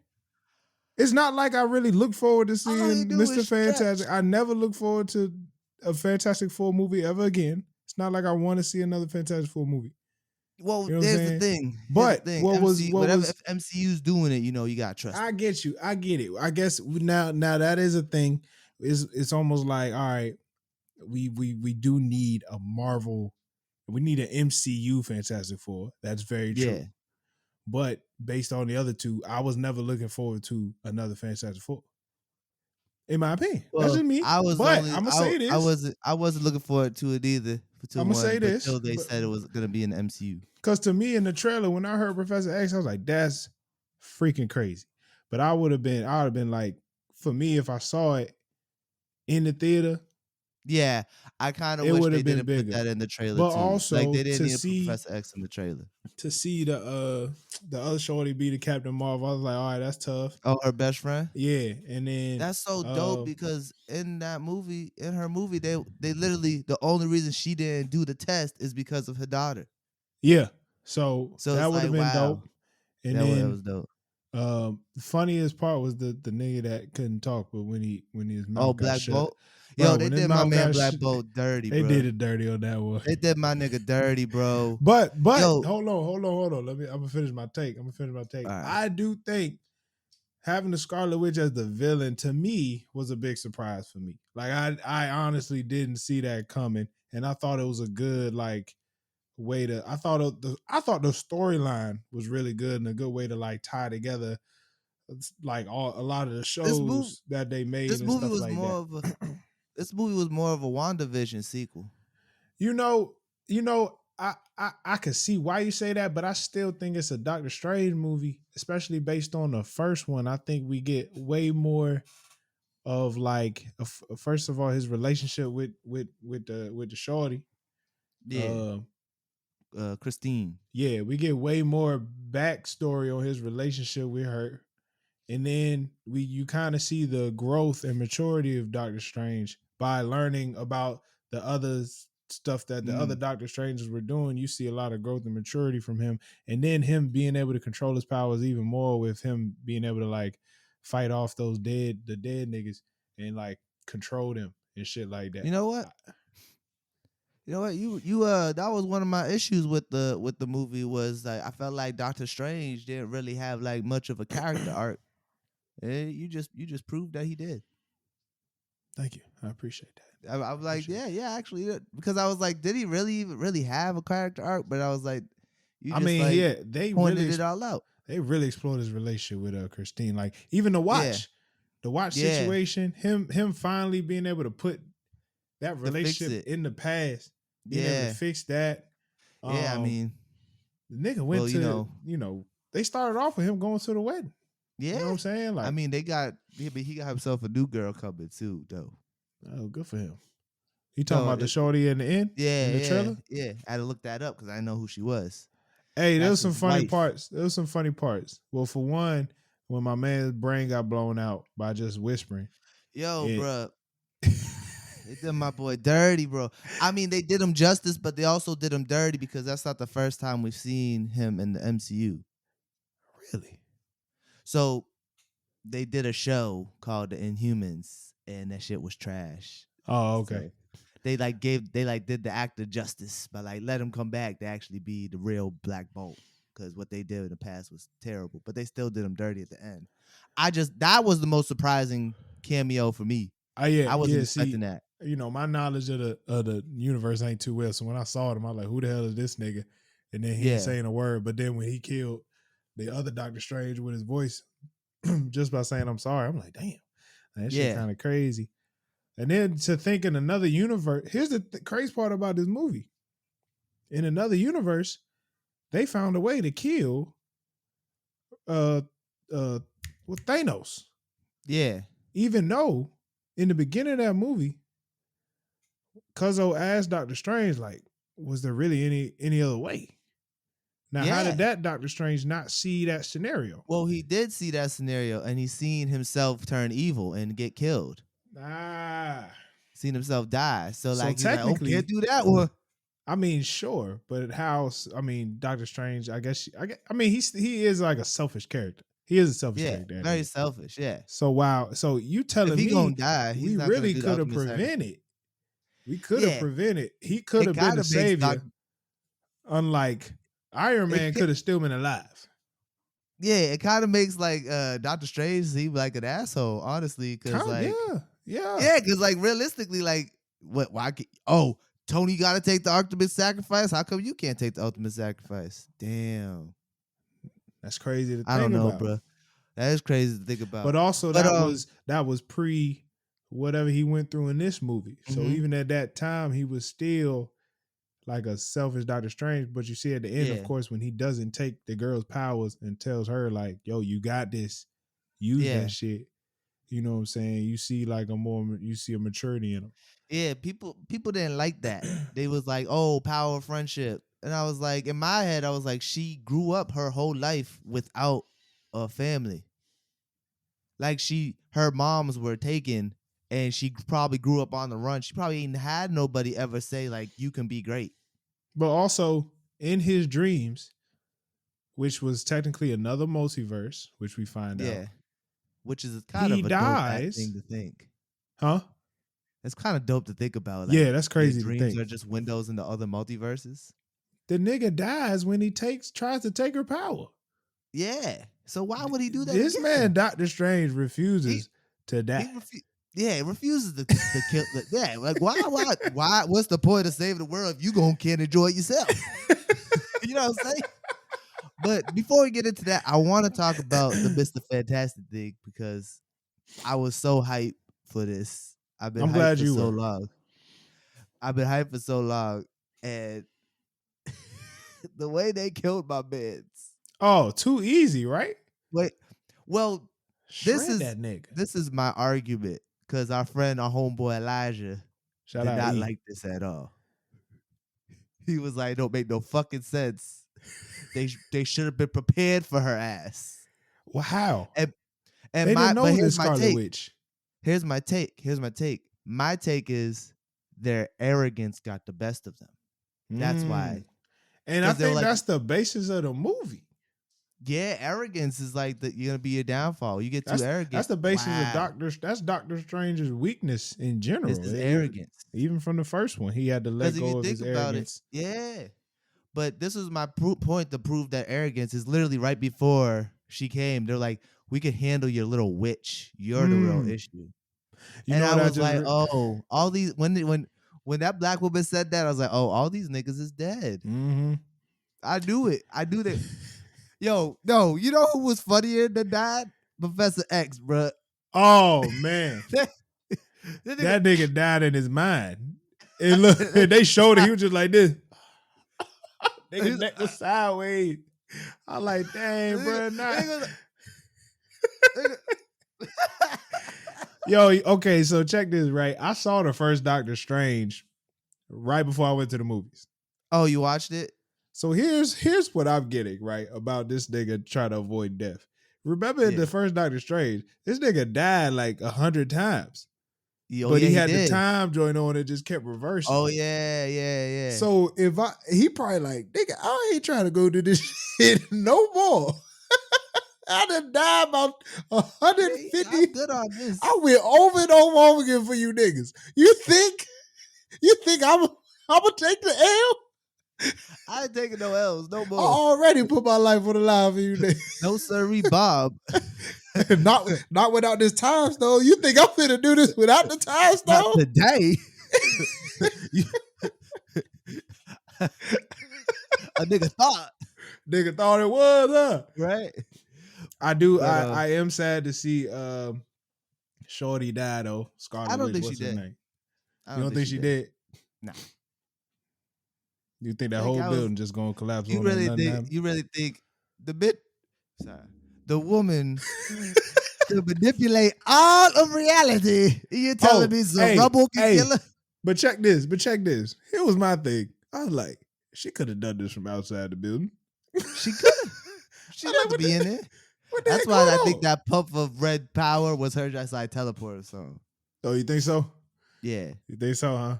Speaker 1: It's not like I really look forward to seeing Mr. Fantastic. I never look forward to a Fantastic Four movie ever again. It's not like I want to see another Fantastic Four movie.
Speaker 3: Well, you know there's the thing.
Speaker 1: But
Speaker 3: if MCU's doing it, you gotta trust.
Speaker 1: I get you. I get it. I guess now that is a thing. It's almost like, all right, we do need a Marvel. We need an MCU Fantastic Four. That's very true. Yeah. But based on the other two, I was never looking forward to another Fantastic Four. In my opinion, that's just me. I'm gonna say this.
Speaker 3: I wasn't looking forward to it either.
Speaker 1: I'm gonna say this
Speaker 3: until they said it was gonna be in the MCU.
Speaker 1: Because to me, in the trailer, when I heard Professor X, I was like, "That's freaking crazy." But I would have been like, for me, if I saw it in the theater,
Speaker 3: Yeah, I kind of
Speaker 1: It
Speaker 3: wish
Speaker 1: would
Speaker 3: they
Speaker 1: have been
Speaker 3: didn't put
Speaker 1: bigger.
Speaker 3: that in the trailer
Speaker 1: But
Speaker 3: too. Like
Speaker 1: also
Speaker 3: they didn't need to put Professor X in the trailer.
Speaker 1: to see the other shorty be the Captain Marvel, I was like, all right, that's tough.
Speaker 3: Oh, her best friend.
Speaker 1: Yeah, and then
Speaker 3: That's so dope because in that movie, in her movie, they literally the only reason she didn't do the test is because of her daughter.
Speaker 1: yeah, so
Speaker 3: So
Speaker 1: that
Speaker 3: it's
Speaker 1: would
Speaker 3: like,
Speaker 1: have been
Speaker 3: wow,
Speaker 1: dope. And
Speaker 3: that
Speaker 1: then
Speaker 3: was dope.
Speaker 1: the funniest part was the nigga that couldn't talk, but when his
Speaker 3: Oh,
Speaker 1: mouth got
Speaker 3: Black
Speaker 1: shut,
Speaker 3: Bolt.
Speaker 1: bro,
Speaker 3: Yo, they
Speaker 1: when his
Speaker 3: did my
Speaker 1: mouth
Speaker 3: man
Speaker 1: got
Speaker 3: Black Bolt dirty,
Speaker 1: they
Speaker 3: bro.
Speaker 1: did it dirty on that one.
Speaker 3: They did my nigga dirty, bro.
Speaker 1: But
Speaker 3: Yo,
Speaker 1: hold on. I'm gonna finish my take.
Speaker 3: all right.
Speaker 1: I do think having the Scarlet Witch as the villain to me was a big surprise for me. Like I honestly didn't see that coming, and I thought it was a good like way to. I thought the storyline was really good and a good way to like tie together like a lot of the
Speaker 3: This movie,
Speaker 1: shows that they made
Speaker 3: this
Speaker 1: and
Speaker 3: movie
Speaker 1: stuff
Speaker 3: was
Speaker 1: like
Speaker 3: more
Speaker 1: that.
Speaker 3: of a, this movie was more of a WandaVision sequel.
Speaker 1: You know, I could see why you say that, but I still think it's a Doctor Strange movie, especially based on the first one. I think we get way more of like first of all his relationship with the shorty.
Speaker 3: Yeah, Christine.
Speaker 1: Yeah, we get way more backstory on his relationship with her. And then you kind of see the growth and maturity of Doctor Strange by learning about the other stuff that the other Doctor Strangers were doing. You see a lot of growth and maturity from him, and then him being able to control his powers even more with him being able to like fight off the dead niggas and like control them and shit like that.
Speaker 3: You know what? You know what? You that was one of my issues with the movie was like I felt like Doctor Strange didn't really have like much of a character arc. And you just proved that he did.
Speaker 1: Thank you, I appreciate that.
Speaker 3: I was like, yeah, actually, because I was like, did he really have a character arc? But I was like, you just
Speaker 1: they
Speaker 3: pointed
Speaker 1: really
Speaker 3: it all out.
Speaker 1: They really explored his relationship with Christine. Like even the watch situation, him finally being able to put that relationship in the past, being able to fix that.
Speaker 3: I mean,
Speaker 1: the nigga went they started off with him going to the wedding.
Speaker 3: Yeah,
Speaker 1: you know what I'm saying? Like,
Speaker 3: I mean, he got himself a new girl coming too, though.
Speaker 1: Oh, good for him. You talking about the shorty in the end?
Speaker 3: Yeah,
Speaker 1: in the trailer?
Speaker 3: Yeah. I had to look that up because I didn't know who she was.
Speaker 1: Hey, there was some funny parts. Well, for one, when my man's brain got blown out by just whispering.
Speaker 3: Yo, bruh. They did my boy dirty, bro. I mean, they did him justice, but they also did him dirty because that's not the first time we've seen him in the MCU.
Speaker 1: Really?
Speaker 3: So they did a show called The Inhumans, and that shit was trash.
Speaker 1: Oh, okay.
Speaker 3: So they did the actor justice by like let him come back to actually be the real Black Bolt, because what they did in the past was terrible. But they still did him dirty at the end. That was the most surprising cameo for me. I wasn't expecting that.
Speaker 1: You know, my knowledge of the universe ain't too well. So when I saw him, I was like, who the hell is this nigga? And then he ain't saying a word. But then when he killed the other Doctor Strange with his voice, just by saying I'm sorry, I'm like, damn, that shit kind of crazy. And then to think in another universe, here's the crazy part about this movie. In another universe, they found a way to kill Thanos.
Speaker 3: Yeah.
Speaker 1: Even though in the beginning of that movie, Cuzzo asked Doctor Strange, like, was there really any other way? Now, how did that Doctor Strange not see that scenario?
Speaker 3: Well, he did see that scenario, and he's seen himself turn evil and get killed. Seen himself die. So like, he's like, can't do that one.
Speaker 1: I mean, sure, but Doctor Strange, he is like a selfish character. He is a selfish character.
Speaker 3: Very selfish, yeah.
Speaker 1: So so you telling me
Speaker 3: gonna die,
Speaker 1: we really could have prevented. We could have prevented. He could have been a savior. Unlike Iron Man could have still been alive.
Speaker 3: Yeah, it kind of makes like Doctor Strange seem like an asshole, honestly. Because because like realistically, like Tony got to take the ultimate sacrifice. How come you can't take the ultimate sacrifice? Damn,
Speaker 1: that's crazy to think
Speaker 3: about. I don't know,
Speaker 1: about.
Speaker 3: bro. That is crazy to think about.
Speaker 1: But also that was pre whatever he went through in this movie. So even at that time, he was still like a selfish Doctor Strange. But you see at the end, of course, when he doesn't take the girl's powers and tells her like, yo, you got this, use that shit. You know what I'm saying? You see like you see a maturity in him.
Speaker 3: Yeah, people didn't like that. They was like, "Oh, power friendship," and I was like, in my head, I was like, she grew up her whole life without a family. Like her moms were taken, and she probably grew up on the run. She probably ain't had nobody ever say like, "You can be great."
Speaker 1: But also in his dreams, which was technically another multiverse, which we find out,
Speaker 3: Yeah, which is kind
Speaker 1: he
Speaker 3: of a dope ass
Speaker 1: dies.
Speaker 3: thing to think.
Speaker 1: Huh?
Speaker 3: It's kind of dope to think about. Like,
Speaker 1: Yeah, that's
Speaker 3: your
Speaker 1: crazy to
Speaker 3: dreams
Speaker 1: think.
Speaker 3: are just windows into other multiverses.
Speaker 1: The nigga dies when he tries to take her power.
Speaker 3: Yeah. So why would he do that
Speaker 1: This
Speaker 3: again?
Speaker 1: man, Doctor Strange, refuses to die.
Speaker 3: He refuses to kill. Yeah, like why? What's the point of saving the world if you can't enjoy it yourself? You know what I'm saying? But before we get into that, I want to talk about the Mr. Fantastic thing because I was so hyped for this. I've been
Speaker 1: I'm
Speaker 3: hyped
Speaker 1: glad
Speaker 3: for
Speaker 1: you
Speaker 3: so
Speaker 1: were.
Speaker 3: long. I've been hyped for so long, and the way they killed my mans.
Speaker 1: Oh, too easy, right?
Speaker 3: Wait, well,
Speaker 1: Shred that nigga.
Speaker 3: this is my argument because our homeboy Elijah
Speaker 1: Shout
Speaker 3: did
Speaker 1: out
Speaker 3: not
Speaker 1: E.
Speaker 3: like this at all. He was like, "Don't make no fucking sense. They should have been prepared for her ass."
Speaker 1: Well, how?
Speaker 3: And
Speaker 1: They didn't know
Speaker 3: but
Speaker 1: this
Speaker 3: here's my
Speaker 1: Scarlet
Speaker 3: take.
Speaker 1: Witch.
Speaker 3: Here's my take. My take is their arrogance got the best of them. That's why.
Speaker 1: And I
Speaker 3: 'Cause they were
Speaker 1: think
Speaker 3: like-
Speaker 1: that's the basis of the movie.
Speaker 3: Yeah, arrogance is like you're gonna be your downfall. You get too arrogant.
Speaker 1: That's the basis
Speaker 3: Wow.
Speaker 1: of That's Doctor Strange's weakness in general.
Speaker 3: It's his arrogance.
Speaker 1: Even from the first one, he had to let
Speaker 3: Because if
Speaker 1: go
Speaker 3: you
Speaker 1: of
Speaker 3: think
Speaker 1: his
Speaker 3: about
Speaker 1: arrogance.
Speaker 3: it, yeah. But this is my point to prove that arrogance is literally right before she came. They're like, "We can handle your little witch. You're the real issue."
Speaker 1: You
Speaker 3: And
Speaker 1: know
Speaker 3: I
Speaker 1: what
Speaker 3: was like, "Oh, all these when that black woman said that, I was like, oh, all these niggas is dead."
Speaker 1: Mm-hmm.
Speaker 3: I knew it. I knew that. Yo, no, you know who was funnier than that? Professor X, bruh.
Speaker 1: Oh man, that nigga died in his mind. And look, they showed it. He was just like this. Nigga neck was sideways. I like, dang, bro. Yo, okay, so check this, right? I saw the first Doctor Strange right before I went to the movies.
Speaker 3: Oh, you watched it?
Speaker 1: So here's what I'm getting, right, about this nigga trying to avoid death. Remember in the first Doctor Strange, this nigga died like 100 times. But he had the time joint on and just kept reversing.
Speaker 3: Oh, yeah.
Speaker 1: So he probably like, nigga, I ain't trying to go do this shit no more. I done died about 150.
Speaker 3: I'm good on this.
Speaker 1: I went over and over again for you niggas. You think I'm gonna take the L?
Speaker 3: I ain't taking no L's no more.
Speaker 1: I already put my life on the line for you niggas.
Speaker 3: No sirree, Bob.
Speaker 1: not without this time stone. You think I'm finna do this without the time stone?
Speaker 3: Not today. A nigga thought
Speaker 1: it was, huh?
Speaker 3: Right.
Speaker 1: I do. But, I am sad to see Shorty die though. Scarlet
Speaker 3: I don't
Speaker 1: Witch,
Speaker 3: think
Speaker 1: what's
Speaker 3: she
Speaker 1: her
Speaker 3: did.
Speaker 1: name? You don't think she did?
Speaker 3: Nah.
Speaker 1: You think that whole building just gonna collapse?
Speaker 3: You really think the woman to manipulate all of reality? You're telling me some rubble can kill her?
Speaker 1: But check this. Here was my thing. I was like, she could have done this from outside the building.
Speaker 3: She could have. She didn't be in it. That's why I think that puff of red power was her just like teleport or something.
Speaker 1: Oh, you think so?
Speaker 3: Yeah.
Speaker 1: You think so, huh?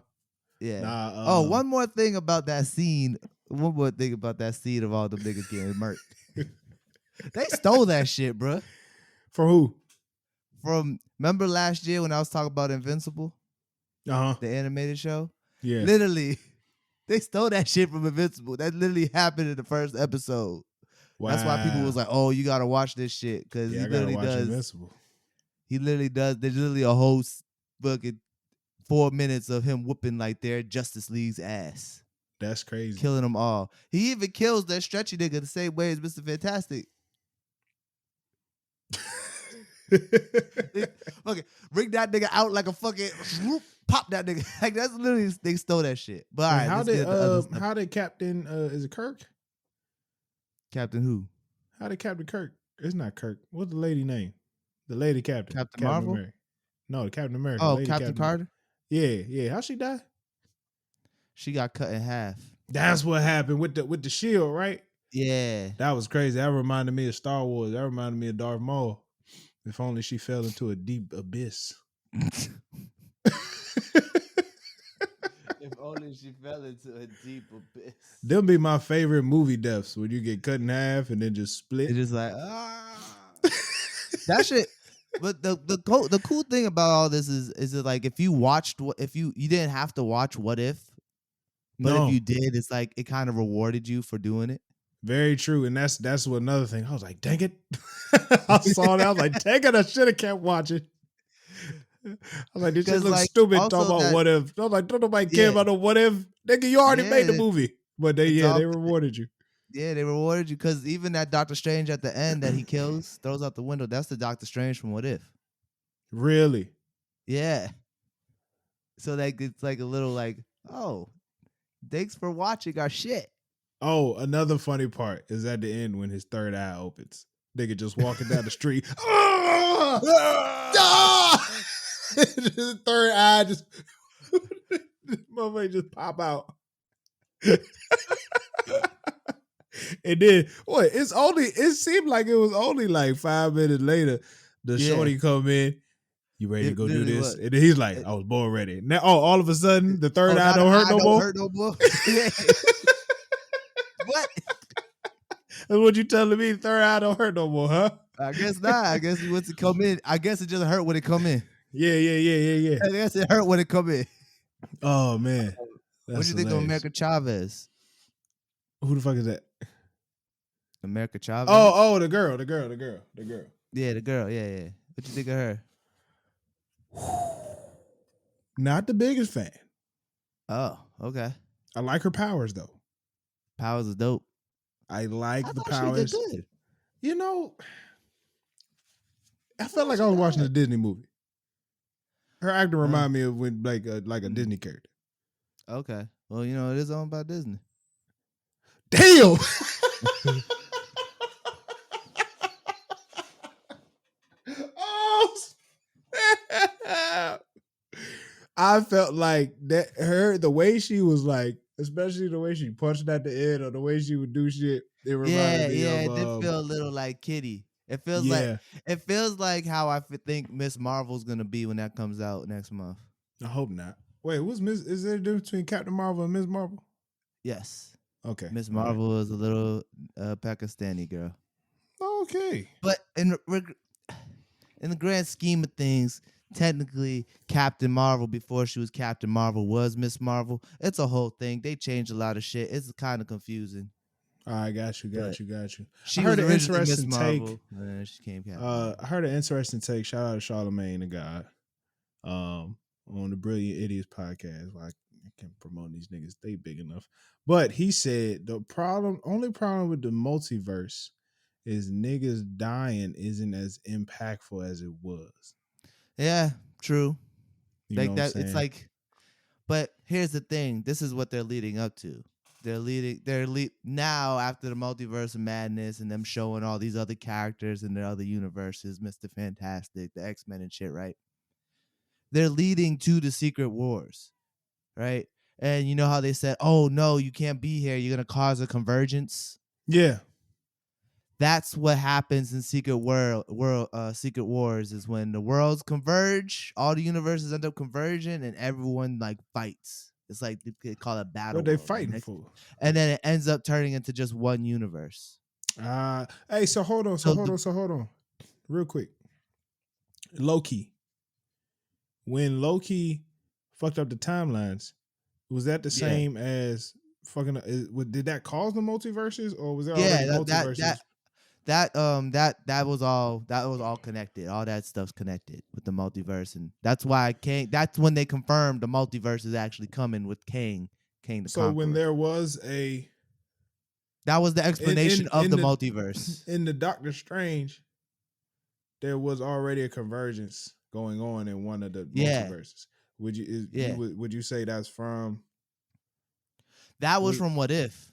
Speaker 3: Yeah.
Speaker 1: Nah,
Speaker 3: one more thing about that scene. One more thing about that scene of all them niggas getting murked. They stole that shit, bruh.
Speaker 1: From who?
Speaker 3: Remember last year when I was talking about Invincible?
Speaker 1: Uh-huh.
Speaker 3: The animated show?
Speaker 1: Yeah.
Speaker 3: Literally, they stole that shit from Invincible. That literally happened in the first episode. Wow. That's why people was like, "Oh, you gotta watch this shit," because he literally does. Invincible. He literally does. There's literally a whole fucking 4 minutes of him whooping like their Justice League's ass.
Speaker 1: That's crazy.
Speaker 3: Killing them all. He even kills that stretchy nigga the same way as Mr. Fantastic. Okay, bring that nigga out like a fucking whoop, pop that nigga. Like that's literally they stole that shit. But all right,
Speaker 1: how did Captain is it Kirk?
Speaker 3: Captain who?
Speaker 1: How did Captain Kirk? It's not Kirk. What's the lady name? The lady captain.
Speaker 3: Captain Marvel?
Speaker 1: America. No, the Captain America.
Speaker 3: Oh,
Speaker 1: Lady
Speaker 3: Captain Carter?
Speaker 1: Yeah. How'd she die?
Speaker 3: She got cut in half.
Speaker 1: That's what happened with the shield, right?
Speaker 3: Yeah.
Speaker 1: That was crazy. That reminded me of Star Wars. That reminded me of Darth Maul. If only she fell into a deep abyss.
Speaker 3: If only she fell into a deep abyss.
Speaker 1: Them be my favorite movie deaths when you get cut in half and then just split.
Speaker 3: It's just like that shit. But the cool thing about all this is it like if you watched if you didn't have to watch What If, but
Speaker 1: No.
Speaker 3: if you did, it's like it kind of rewarded you for doing it.
Speaker 1: Very true. And that's what another thing. I was like, dang it. I saw that. I was like, dang it, I should have kept watching. I was like, this shit looks
Speaker 3: like,
Speaker 1: stupid
Speaker 3: also
Speaker 1: talking about
Speaker 3: that-
Speaker 1: what if. I was like, don't nobody care about no what if. Nigga, you already made the
Speaker 3: Yeah.
Speaker 1: movie. But they
Speaker 3: It's all-
Speaker 1: they rewarded you.
Speaker 3: Yeah, they rewarded you because even that Doctor Strange at the end that he kills, throws out the window, that's the Doctor Strange from What If.
Speaker 1: Really?
Speaker 3: Yeah. So like it's like a little like, oh, thanks for watching our shit.
Speaker 1: Oh, another funny part is at the end when his third eye opens. Nigga just walking down the street. His third eye just motherfucker just pop out. And then what? It seemed like it was only like 5 minutes later. The
Speaker 3: Yeah.
Speaker 1: shorty come in. You ready to
Speaker 3: It
Speaker 1: go do
Speaker 3: literally
Speaker 1: this?
Speaker 3: was.
Speaker 1: And then he's like, I was born ready. Now, all of a sudden, the third eye
Speaker 3: now
Speaker 1: don't
Speaker 3: the
Speaker 1: hurt
Speaker 3: eye
Speaker 1: no
Speaker 3: don't
Speaker 1: more.
Speaker 3: hurt no more. Yeah. What?
Speaker 1: That's what you telling me? The third eye don't hurt no more, huh?
Speaker 3: I guess not. I guess once it come in, I guess it just hurt when it come in.
Speaker 1: Yeah.
Speaker 3: I guess it hurt when it come in.
Speaker 1: Oh man.
Speaker 3: What do you think of America Chavez?
Speaker 1: Who the fuck is that?
Speaker 3: America Chavez?
Speaker 1: Oh, the girl.
Speaker 3: Yeah, the girl. Yeah. What you think of her?
Speaker 1: Not the biggest fan.
Speaker 3: Oh, okay.
Speaker 1: I like her powers though.
Speaker 3: Powers is dope.
Speaker 1: I like
Speaker 3: I
Speaker 1: the
Speaker 3: thought she
Speaker 1: powers.
Speaker 3: did good.
Speaker 1: You know, I felt like I was watching a Disney movie. Her acting reminded me of when like a Disney character.
Speaker 3: Okay. Well, you know, it is owned by Disney.
Speaker 1: Damn. Oh, snap. I felt like that the way she was like, especially the way she punched at the end or the way she would do shit. It reminded me of
Speaker 3: it did feel a little like Kitty. It feels like how I think Miss Marvel's gonna be when that comes out next month.
Speaker 1: I hope not. Wait, is there a difference between Captain Marvel and Ms. Marvel?
Speaker 3: Yes.
Speaker 1: Okay.
Speaker 3: Miss Marvel is a little Pakistani girl.
Speaker 1: Okay.
Speaker 3: But in the grand scheme of things, technically Captain Marvel before she was Captain Marvel was Miss Marvel. It's a whole thing. They changed a lot of shit. It's kind of confusing.
Speaker 1: All right, got you.
Speaker 3: She
Speaker 1: I heard
Speaker 3: was
Speaker 1: an
Speaker 3: originally
Speaker 1: interesting
Speaker 3: Miss
Speaker 1: take.
Speaker 3: Marvel, and then she came Captain.
Speaker 1: I heard an interesting take. Shout out to Charlamagne the God. On the Brilliant Idiots podcast. Well, I can't promote these niggas. They big enough. But he said the only problem with the multiverse is niggas dying isn't as impactful as it was.
Speaker 3: Yeah, true.
Speaker 1: You
Speaker 3: Like
Speaker 1: know
Speaker 3: that.
Speaker 1: what I'm
Speaker 3: It's
Speaker 1: saying?
Speaker 3: like, but here's the thing. This is what they're leading up to. Now after the multiverse of madness and them showing all these other characters in their other universes, Mr. Fantastic, the X-Men and shit, right? They're leading to the Secret Wars, right? And you know how they said, "Oh no, you can't be here. You're gonna cause a convergence."
Speaker 1: Yeah.
Speaker 3: That's what happens in Secret Wars is when the worlds converge, all the universes end up converging, and everyone like fights. It's like they call it battle.
Speaker 1: What they
Speaker 3: world.
Speaker 1: fighting for?
Speaker 3: And then it ends up turning into just one universe.
Speaker 1: Hey, so hold on. Real quick. Loki. When Loki fucked up the timelines, was that the same as fucking? Did that cause the multiverses, or was there already multiverses?
Speaker 3: That was all connected. All that stuff's connected with the multiverse, and that's why that's when they confirmed the multiverse is actually coming with Kang the
Speaker 1: So
Speaker 3: Conqueror.
Speaker 1: when there was
Speaker 3: that was the explanation of the
Speaker 1: the
Speaker 3: multiverse.
Speaker 1: In the Doctor Strange, there was already a convergence going on in one of the multiverses. Would you say that's from?
Speaker 3: That was from What If.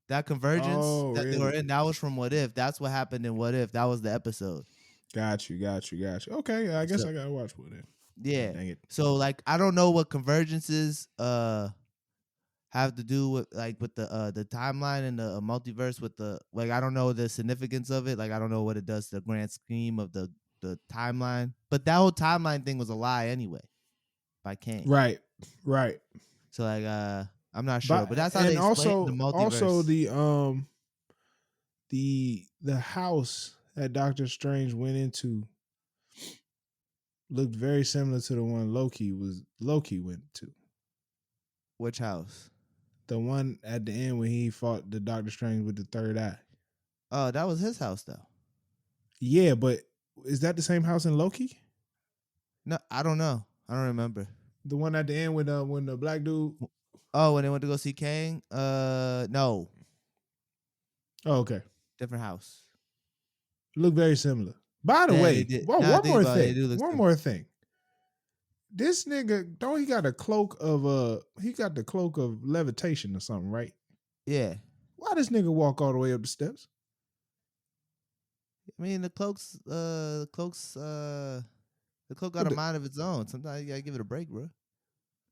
Speaker 3: That convergence
Speaker 1: they were
Speaker 3: in, that was from What If. That's what happened in What If. That was the episode.
Speaker 1: Got you. Okay, I guess
Speaker 3: So
Speaker 1: I gotta watch with it.
Speaker 3: yeah.
Speaker 1: Dang it.
Speaker 3: So like I don't know what convergences have to do with the timeline and the multiverse with the like I don't know the significance of it. Like I don't know what it does to the grand scheme of the timeline. But that whole timeline thing was a lie anyway by Kang.
Speaker 1: Right.
Speaker 3: So like I'm not sure,
Speaker 1: But
Speaker 3: but that's how they
Speaker 1: and
Speaker 3: explain the
Speaker 1: also
Speaker 3: multiverse.
Speaker 1: the house that Doctor Strange went into looked very similar to the one Loki went to.
Speaker 3: Which house?
Speaker 1: The one at the end when he fought the Doctor Strange with the third eye.
Speaker 3: Oh, that was his house though.
Speaker 1: Yeah, but is that the same house in Loki?
Speaker 3: No, I don't know. I don't remember.
Speaker 1: The one at the end when the black dude.
Speaker 3: Oh, when they went to go see Kang? No,
Speaker 1: Oh, okay.
Speaker 3: different house.
Speaker 1: Look very similar. By the
Speaker 3: Yeah, they
Speaker 1: way,
Speaker 3: did.
Speaker 1: one,
Speaker 3: Now I
Speaker 1: one
Speaker 3: think
Speaker 1: more
Speaker 3: about it, they
Speaker 1: thing.
Speaker 3: do look
Speaker 1: One
Speaker 3: similar.
Speaker 1: more thing. This nigga, don't he got a cloak of he got the cloak of levitation or something, right?
Speaker 3: Yeah,
Speaker 1: Why this nigga walk all the way up the steps?
Speaker 3: I mean the cloak got a
Speaker 1: What the,
Speaker 3: mind of its own. Sometimes you gotta give it a break, bro.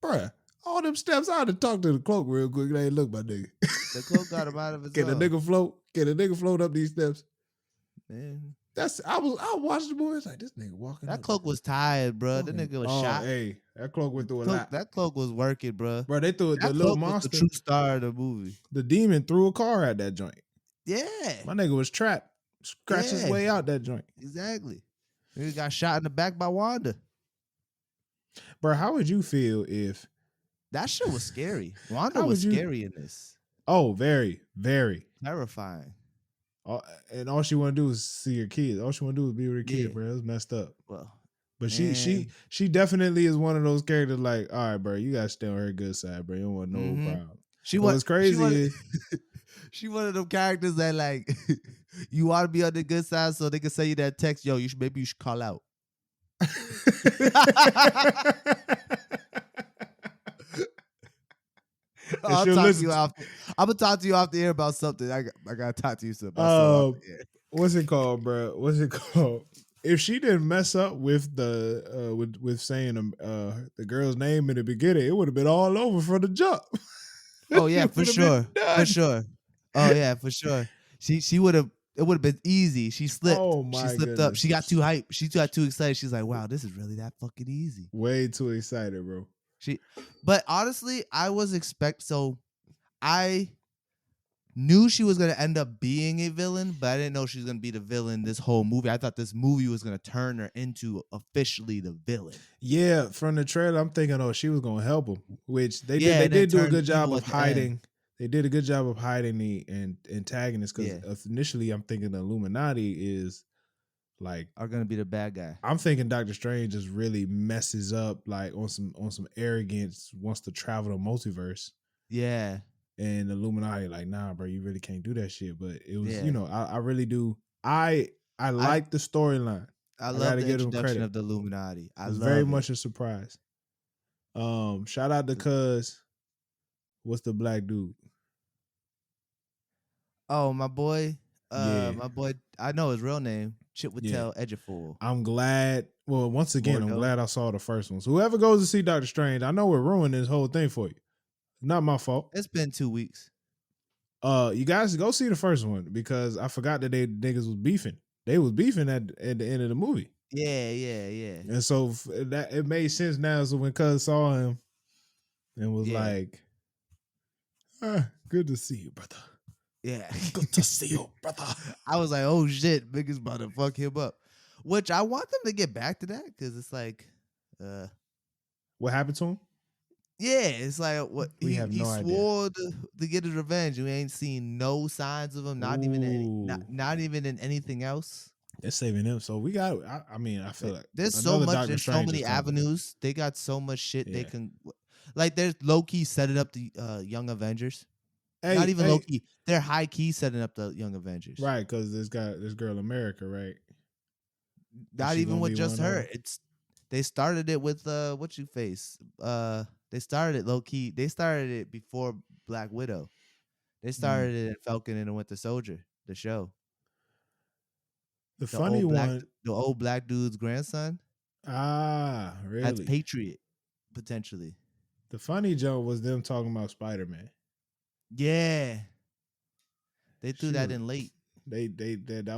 Speaker 1: bruh, all them steps, I had to talk to the cloak real quick. Hey, look, my nigga.
Speaker 3: The cloak got a mind of its
Speaker 1: Can a
Speaker 3: own.
Speaker 1: nigga float? Can a nigga float up these steps?
Speaker 3: Man,
Speaker 1: I watched the boys like this nigga walking
Speaker 3: that
Speaker 1: up.
Speaker 3: cloak was tired, bro. That nigga was shot.
Speaker 1: Hey, that cloak went through a lot.
Speaker 3: That cloak was working, bro.
Speaker 1: Bro, they threw the
Speaker 3: That
Speaker 1: little
Speaker 3: cloak was the
Speaker 1: monster.
Speaker 3: true star of the movie.
Speaker 1: The demon threw a car at that joint.
Speaker 3: Yeah,
Speaker 1: My nigga was trapped. Scratched his way out that joint.
Speaker 3: exactly. He got shot in the back by Wanda.
Speaker 1: Bro, how would you feel if
Speaker 3: That shit was scary. Wanda
Speaker 1: How
Speaker 3: was
Speaker 1: would you-
Speaker 3: scary in this.
Speaker 1: Oh, very, very.
Speaker 3: Terrifying.
Speaker 1: And all she want to do is see her kids. All she want to do is be with her kids,
Speaker 3: Yeah.
Speaker 1: bro. It was messed up.
Speaker 3: Well,
Speaker 1: But
Speaker 3: man.
Speaker 1: she definitely is one of those characters like, all right, bro, you gotta stay on her good side, bro. You don't want no
Speaker 3: Mhm.
Speaker 1: problem.
Speaker 3: She
Speaker 1: What's
Speaker 3: was
Speaker 1: crazy is
Speaker 3: she one of them characters that like you want to be on the good side so they can send you that text, yo, maybe you should call out. I'm gonna talk to you off the air about something. I gotta talk to you about something off the air.
Speaker 1: What's it called, bro? What's it called? If she didn't mess up with the with saying the girl's name in the beginning, it would have been all over from the jump.
Speaker 3: Oh yeah, for
Speaker 1: Would've
Speaker 3: sure.
Speaker 1: been done.
Speaker 3: For sure. Oh yeah, for sure. She would have it would have been easy. She slipped.
Speaker 1: Oh,
Speaker 3: She
Speaker 1: my
Speaker 3: slipped up.
Speaker 1: goodness.
Speaker 3: She got too hyped. She got too excited. She's like, wow, this is really that fucking easy.
Speaker 1: Way too excited, bro.
Speaker 3: But honestly, I knew she was gonna end up being a villain, but I didn't know she was gonna be the villain this whole movie. I thought this movie was gonna turn her into officially the villain.
Speaker 1: Yeah, from the trailer, I'm thinking, oh, she was gonna help him, which they
Speaker 3: Yeah,
Speaker 1: did. They
Speaker 3: and then
Speaker 1: did do a
Speaker 3: turned
Speaker 1: good job
Speaker 3: evil
Speaker 1: of
Speaker 3: at the end.
Speaker 1: hiding. They did a good job of hiding the antagonist because
Speaker 3: Yeah.
Speaker 1: initially I'm thinking the Illuminati is like
Speaker 3: Are gonna be the bad guy.
Speaker 1: I'm thinking Doctor Strange just really messes up like on some arrogance, wants to travel the multiverse.
Speaker 3: Yeah.
Speaker 1: And the Illuminati like, nah, bro, you really can't do that shit. But it was,
Speaker 3: Yeah.
Speaker 1: I really do. I like the storyline.
Speaker 3: I love
Speaker 1: gotta
Speaker 3: the
Speaker 1: give them
Speaker 3: introduction
Speaker 1: credit.
Speaker 3: of the Illuminati. I
Speaker 1: It was
Speaker 3: love
Speaker 1: very
Speaker 3: it.
Speaker 1: much a surprise. Shout out to Cuz. What's the black dude?
Speaker 3: Oh, my boy.
Speaker 1: Yeah.
Speaker 3: My boy. I know his real name. Chiwetel Ejiofor.
Speaker 1: I'm glad. Well, once again, I'm
Speaker 3: Mordo.
Speaker 1: glad I saw the first one. So whoever goes to see Doctor Strange, I know we're ruining this whole thing for you. Not my fault.
Speaker 3: It's been 2 weeks.
Speaker 1: You guys go see the first one because I forgot that they niggas was beefing. They was beefing at the end of the movie.
Speaker 3: Yeah.
Speaker 1: And so that it made sense now. So when Cuz saw him and was
Speaker 3: Yeah.
Speaker 1: like, good to see you, brother.
Speaker 3: Yeah.
Speaker 1: Good to see you, brother.
Speaker 3: I was like, oh shit, niggas about to fuck him up. Which I want them to get back to that because it's like,
Speaker 1: What happened to him?
Speaker 3: yeah, it's like what
Speaker 1: We
Speaker 3: he
Speaker 1: have no idea.
Speaker 3: swore to get his revenge. We ain't seen no signs of him, not even in anything else.
Speaker 1: They're saving him. So we got. I mean, I feel like
Speaker 3: There's so
Speaker 1: another
Speaker 3: much.
Speaker 1: Doctor
Speaker 3: There's so
Speaker 1: Strange
Speaker 3: many
Speaker 1: is coming.
Speaker 3: avenues. They got so much shit they
Speaker 1: Yeah.
Speaker 3: can. Like, there's low key setting up the Young Avengers.
Speaker 1: Hey,
Speaker 3: Not even
Speaker 1: hey,
Speaker 3: low key. They're high key setting up the Young Avengers.
Speaker 1: right? Because this girl America, right?
Speaker 3: Not
Speaker 1: she
Speaker 3: even
Speaker 1: gonna
Speaker 3: with
Speaker 1: be
Speaker 3: just
Speaker 1: one of
Speaker 3: her.
Speaker 1: them?
Speaker 3: They started it with what you face. They started it low key. They started it before Black Widow. They started it in Falcon and the Winter Soldier, the show.
Speaker 1: The funny one.
Speaker 3: The old black dude's grandson.
Speaker 1: Ah,
Speaker 3: That's
Speaker 1: really?
Speaker 3: Patriot, potentially.
Speaker 1: The funny joke was them talking about Spider-Man.
Speaker 3: Yeah. They threw that
Speaker 1: Shoot.
Speaker 3: in late.
Speaker 1: That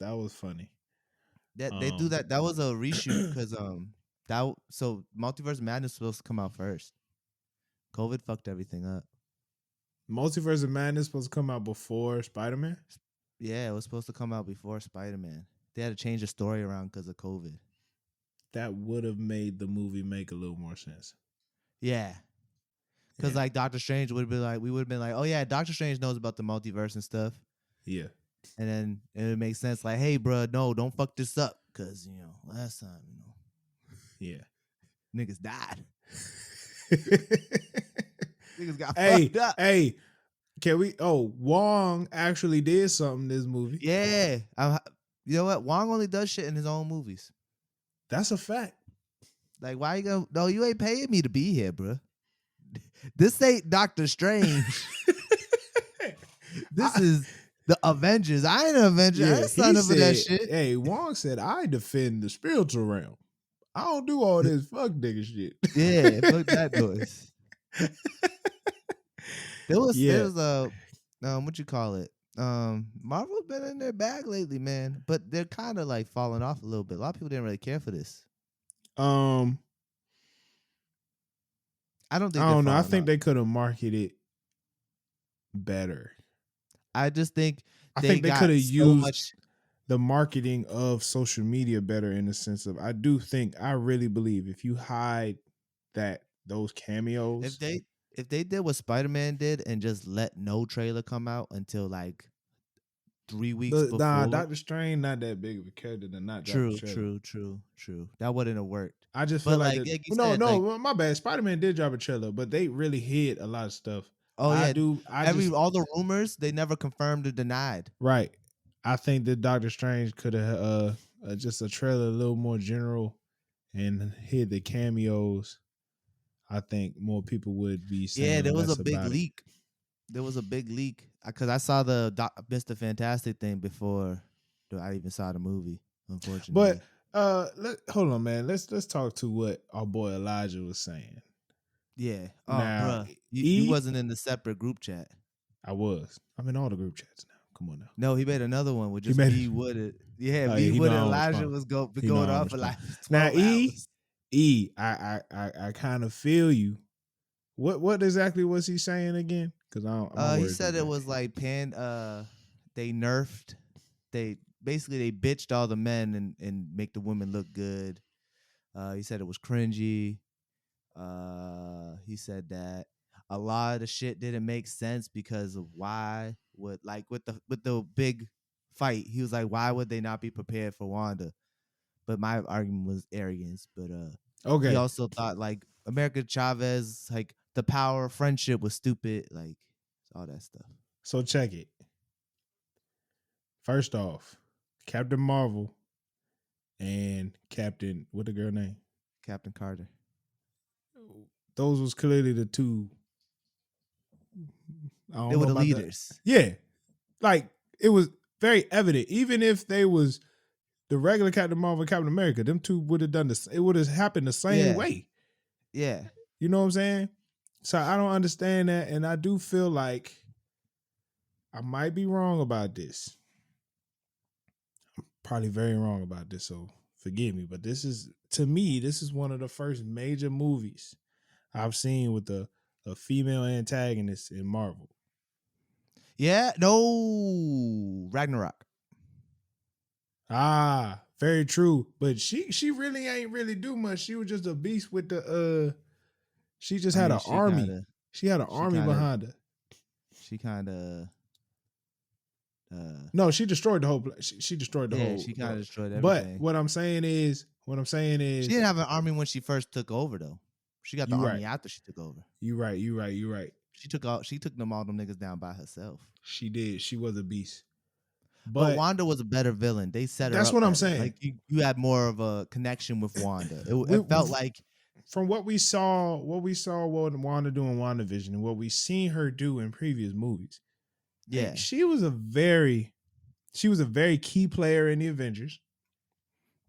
Speaker 1: was funny.
Speaker 3: They threw that. That was a reshoot because so Multiverse Madness was supposed to come out first. COVID fucked everything up.
Speaker 1: Multiverse of Madness supposed to come out before Spider-Man?
Speaker 3: Yeah, it was supposed to come out before Spider-Man. They had to change the story around because of COVID.
Speaker 1: That would have made the movie make a little more sense.
Speaker 3: Yeah. Because
Speaker 1: Yeah.
Speaker 3: like Doctor Strange would have been like, we would have been like, oh yeah, Doctor Strange knows about the multiverse and stuff.
Speaker 1: Yeah.
Speaker 3: And then it would make sense like, hey, bro, no, don't fuck this up. Because, last time,
Speaker 1: Yeah.
Speaker 3: niggas died. Niggas got
Speaker 1: Hey,
Speaker 3: fucked up.
Speaker 1: hey, can we? Oh, Wong actually did something in this movie.
Speaker 3: Yeah. You know what? Wong only does shit in his own movies.
Speaker 1: That's a fact.
Speaker 3: Like, why you gonna? No, you ain't paying me to be here, bro. This ain't Doctor Strange. This is the Avengers. I ain't an Avenger. I ain't signing up for that shit.
Speaker 1: Hey, Wong said, I defend the spiritual realm. I don't do all this fuck nigga shit.
Speaker 3: Yeah, fuck that noise. There was a what you call it? Marvel's been in their bag lately, man. But they're kind of like falling off a little bit. A lot of people didn't really care for this.
Speaker 1: I don't know. I think they could have marketed it better.
Speaker 3: I just think
Speaker 1: they could have used the marketing of social media better in the sense of I really believe if you hide those cameos.
Speaker 3: If they did what Spider-Man did and just let no trailer come out until like 3 weeks before.
Speaker 1: Nah, Doctor Strange not that big of a character to not drop a trailer.
Speaker 3: True. That wouldn't have worked.
Speaker 1: I just feel like my bad. Spider-Man did drop a trailer, but they really hid a lot of stuff.
Speaker 3: Oh yeah, all the rumors they never confirmed or denied.
Speaker 1: Right. I think that Doctor Strange could have just a trailer a little more general and hid the cameos. I think more people would be saying.
Speaker 3: Yeah, there was a big leak. There was a big leak because I saw the Mr. Fantastic thing before I even saw the movie. Unfortunately,
Speaker 1: but hold on, man. Let's talk to what our boy Elijah was saying.
Speaker 3: Yeah. Oh, bro, you wasn't in the separate group chat.
Speaker 1: I was. I'm in all the group chats now. Come on now.
Speaker 3: No, he made another one with just B Wooded. Yeah, B Wooded. Elijah was going off for like 12
Speaker 1: now.
Speaker 3: Hours.
Speaker 1: I kind of feel you. What exactly was he saying again? Because
Speaker 3: he said it was like they nerfed. They bitched all the men and make the women look good. He said it was cringy. He said that a lot of the shit didn't make sense because of with the big fight. He was like, why would they not be prepared for Wanda? But my argument was arrogance. But
Speaker 1: okay.
Speaker 3: He also thought like America Chavez, like the power of friendship was stupid, like all that stuff.
Speaker 1: So check it. First off, Captain Marvel and Captain, what the girl name?
Speaker 3: Captain Carter.
Speaker 1: Those was clearly the two.
Speaker 3: They were the leaders.
Speaker 1: Yeah. Like it was very evident. Even if they was the regular Captain Marvel and Captain America, them two would have done this. It would have happened the same way.
Speaker 3: Yeah.
Speaker 1: You know what I'm saying? So I don't understand that. And I do feel like I might be wrong about this. I'm probably very wrong about this. So forgive me. But to me, this is one of the first major movies I've seen with a female antagonist in Marvel.
Speaker 3: Yeah. No. Ragnarok.
Speaker 1: Ah, very true. But she really ain't really do much. She was just a beast with the she just had an army. She had an army behind her.
Speaker 3: She kind of
Speaker 1: no, she destroyed the whole she destroyed the whole.
Speaker 3: She kind of destroyed everything.
Speaker 1: But what I'm saying is
Speaker 3: she didn't have an army when she first took over though. She got the army after she took over.
Speaker 1: You right.
Speaker 3: She took them all them niggas down by herself.
Speaker 1: She did. She was a beast.
Speaker 3: But Wanda was a better villain. They set her up.
Speaker 1: That's what I'm saying.
Speaker 3: Like you had more of a connection with Wanda. It felt like
Speaker 1: from what we saw what Wanda do in WandaVision and what we seen her do in previous movies.
Speaker 3: Yeah.
Speaker 1: She was a very She was a very key player in the Avengers.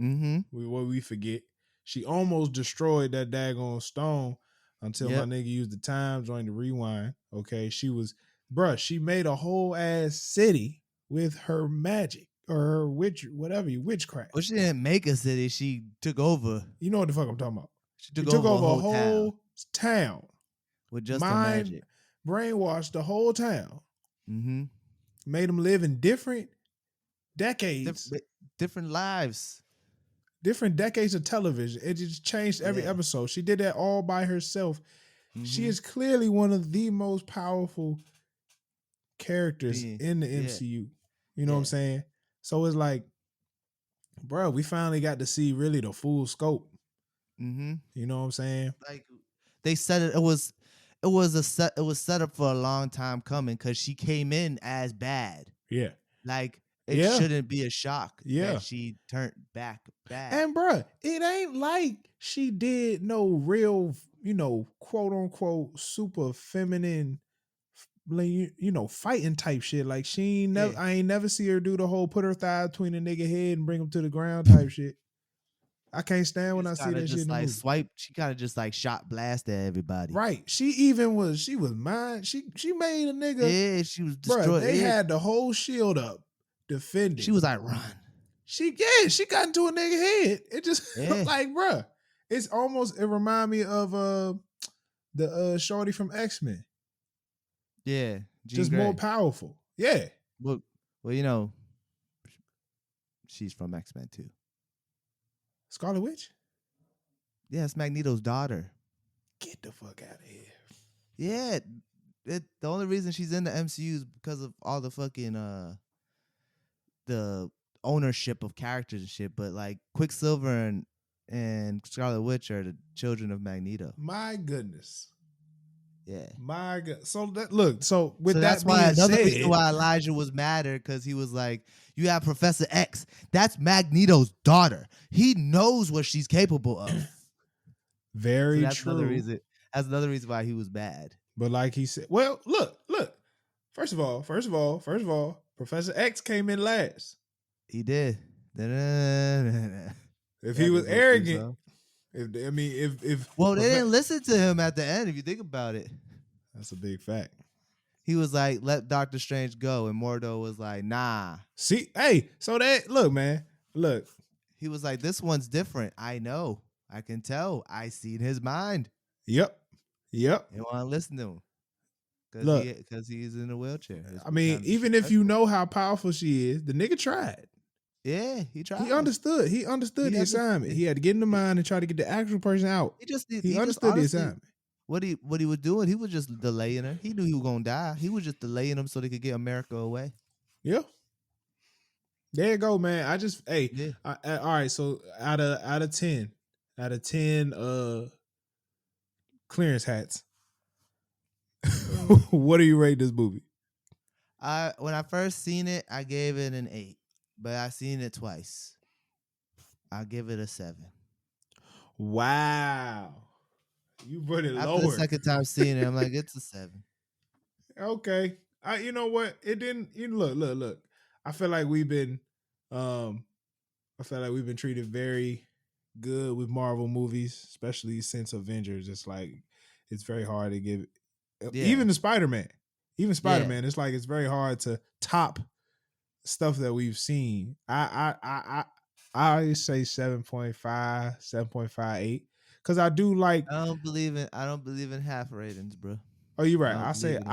Speaker 3: Mm-hmm.
Speaker 1: What we forget. She almost destroyed that daggone stone until
Speaker 3: Yep.
Speaker 1: my nigga used the time joint to rewind. Okay, she she made a whole ass city with her magic or her witchcraft.
Speaker 3: Well, she didn't make a city. She took over.
Speaker 1: You know what the fuck I'm talking about.
Speaker 3: She
Speaker 1: She
Speaker 3: took
Speaker 1: took
Speaker 3: over
Speaker 1: over
Speaker 3: a whole town
Speaker 1: town.
Speaker 3: with just her magic.
Speaker 1: Brainwashed the whole town.
Speaker 3: Mm-hmm.
Speaker 1: Made them live in different decades.
Speaker 3: Different lives.
Speaker 1: Different decades of television. It just changed every episode. She did that all by herself.
Speaker 3: Mm-hmm.
Speaker 1: She is clearly one of the most powerful characters in the MCU. You know what I'm saying? So it's like, bro, we finally got to see really the full scope.
Speaker 3: Mm-hmm.
Speaker 1: You know what I'm saying?
Speaker 3: Like they said it was set up for a long time coming because she came in as bad.
Speaker 1: Yeah.
Speaker 3: Like it shouldn't be a shock that she turned back bad.
Speaker 1: And bruh, it ain't like she did no real, quote unquote super feminine, fighting type shit. Like she ain't never, I ain't never see her do the whole put her thigh between a nigga head and bring him to the ground type shit. I can't stand when I see that shit in the movie.
Speaker 3: She kind of just like shot blast at everybody.
Speaker 1: Right. She was mine. She made a nigga.
Speaker 3: Yeah, she was destroyed.
Speaker 1: Bruh, they had the whole shield up defending.
Speaker 3: She was like, run.
Speaker 1: She got into a nigga head. It just like, bruh. It remind me of the shorty from X-Men.
Speaker 3: Yeah. Jean
Speaker 1: just
Speaker 3: Grey.
Speaker 1: more powerful. Yeah.
Speaker 3: Well, she's from X-Men too.
Speaker 1: Scarlet Witch?
Speaker 3: Yeah, it's Magneto's daughter.
Speaker 1: Get the fuck out of here.
Speaker 3: Yeah. The only reason she's in the MCU is because of all the fucking the ownership of characters and shit. But like Quicksilver and Scarlet Witch are the children of Magneto.
Speaker 1: My goodness.
Speaker 3: Yeah.
Speaker 1: My God. So that's
Speaker 3: why another reason why Elijah was madder, because he was like, you have Professor X. That's Magneto's daughter. He knows what she's capable of.
Speaker 1: Very
Speaker 3: that's
Speaker 1: true.
Speaker 3: That's another reason why he was bad.
Speaker 1: But like he said, well, look. First of all, Professor X came in last.
Speaker 3: He did.
Speaker 1: If he was arrogant, they
Speaker 3: didn't listen to him at the end, if you think about it.
Speaker 1: That's a big fact.
Speaker 3: He was like, let Doctor Strange go. And Mordo was like, nah.
Speaker 1: See, so man.
Speaker 3: He was like, this one's different. I know. I can tell. I see in his mind.
Speaker 1: Yep.
Speaker 3: You want to listen to him. Because he's in a wheelchair.
Speaker 1: Even if you know how powerful she is, the nigga tried.
Speaker 3: Yeah, he tried.
Speaker 1: He understood the assignment. He had to get in the mind and try to get the actual person out. He understood the assignment.
Speaker 3: What he was doing, he was just delaying her. He knew he was gonna die. He was just delaying him so they could get America away.
Speaker 1: Yeah. There you go, man. All right. So out of 10 clearance hats, what do you rate this movie?
Speaker 3: When I first seen it, I gave it an 8, but I seen it twice. I'll give it a 7.
Speaker 1: Wow. You put it
Speaker 3: After
Speaker 1: lower.
Speaker 3: the second time seeing it, I'm like, it's a 7.
Speaker 1: Okay. You know what? It didn't. Look. I feel like we've been treated very good with Marvel movies, especially since Avengers. It's like it's very hard to give. Even the Spider-Man. It's like it's very hard to top stuff that we've seen. I say 7.5, 7.58. Because I do like.
Speaker 3: I don't believe in half ratings, bro.
Speaker 1: Oh, you're right. I say an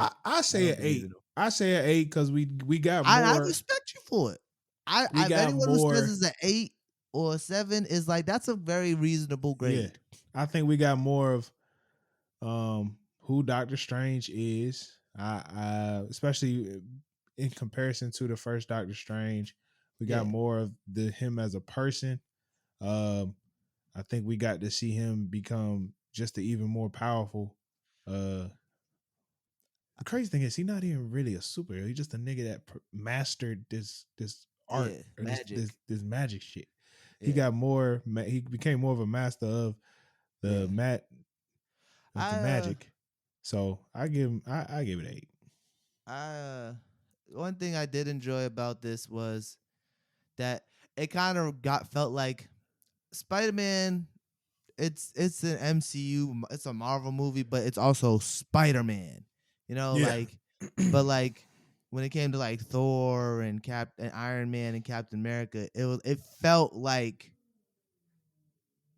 Speaker 1: 8. I say an 8 because we got more.
Speaker 3: I respect you for it. Anyone who says it's an 8 or a 7 is like, that's a very reasonable grade.
Speaker 1: Yeah. I think we got more of who Doctor Strange is. Especially in comparison to the first Doctor Strange, we got more of him as a person. I think we got to see him become just even more powerful. The crazy thing is, he's not even really a superhero. He's just a nigga that mastered this art, or
Speaker 3: magic.
Speaker 1: This magic shit. Yeah. He got more. He became more of a master of the the magic. So I give it 8.
Speaker 3: one thing I did enjoy about this was that it kind of felt like Spider-Man. It's an MCU, it's a Marvel movie, but it's also Spider-Man. You know,
Speaker 1: Yeah.
Speaker 3: like, but like when it came to like Thor and Iron Man and Captain America, it felt like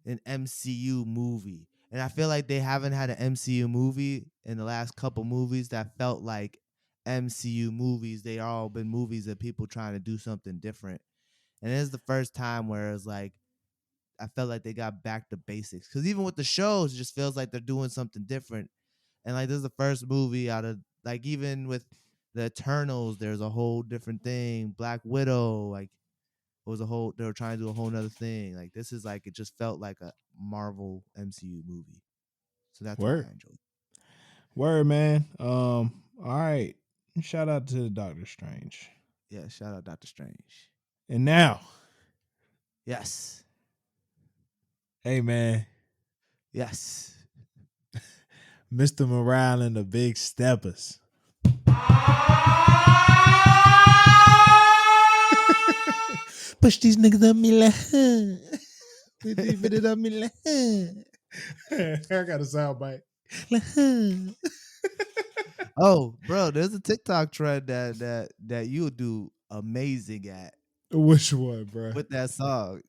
Speaker 3: an MCU movie. And I feel like they haven't had an MCU movie in the last couple movies that felt like MCU movies. They all been movies that people trying to do something different. And this is the first time where it's like I felt like they got back to basics. Because even with the shows, it just feels like they're doing something different. And like this is the first movie out of like even with the Eternals, there's a whole different thing. Black Widow, like was a whole they were trying to do a whole nother thing. Like this is like it just felt like a Marvel MCU movie. So that's what
Speaker 1: Word.
Speaker 3: I enjoyed.
Speaker 1: Word, man. All right. Shout out to Doctor Strange.
Speaker 3: Yeah, shout out Doctor Strange.
Speaker 1: And now,
Speaker 3: Yes.
Speaker 1: hey man,
Speaker 3: Yes.
Speaker 1: Mr. Morale and the Big Steppers. Push these niggas up me like Put it up me like I got a sound bite.
Speaker 3: Oh, bro, there's a TikTok trend that you'll do amazing at
Speaker 1: Which one, bro?
Speaker 3: with that song.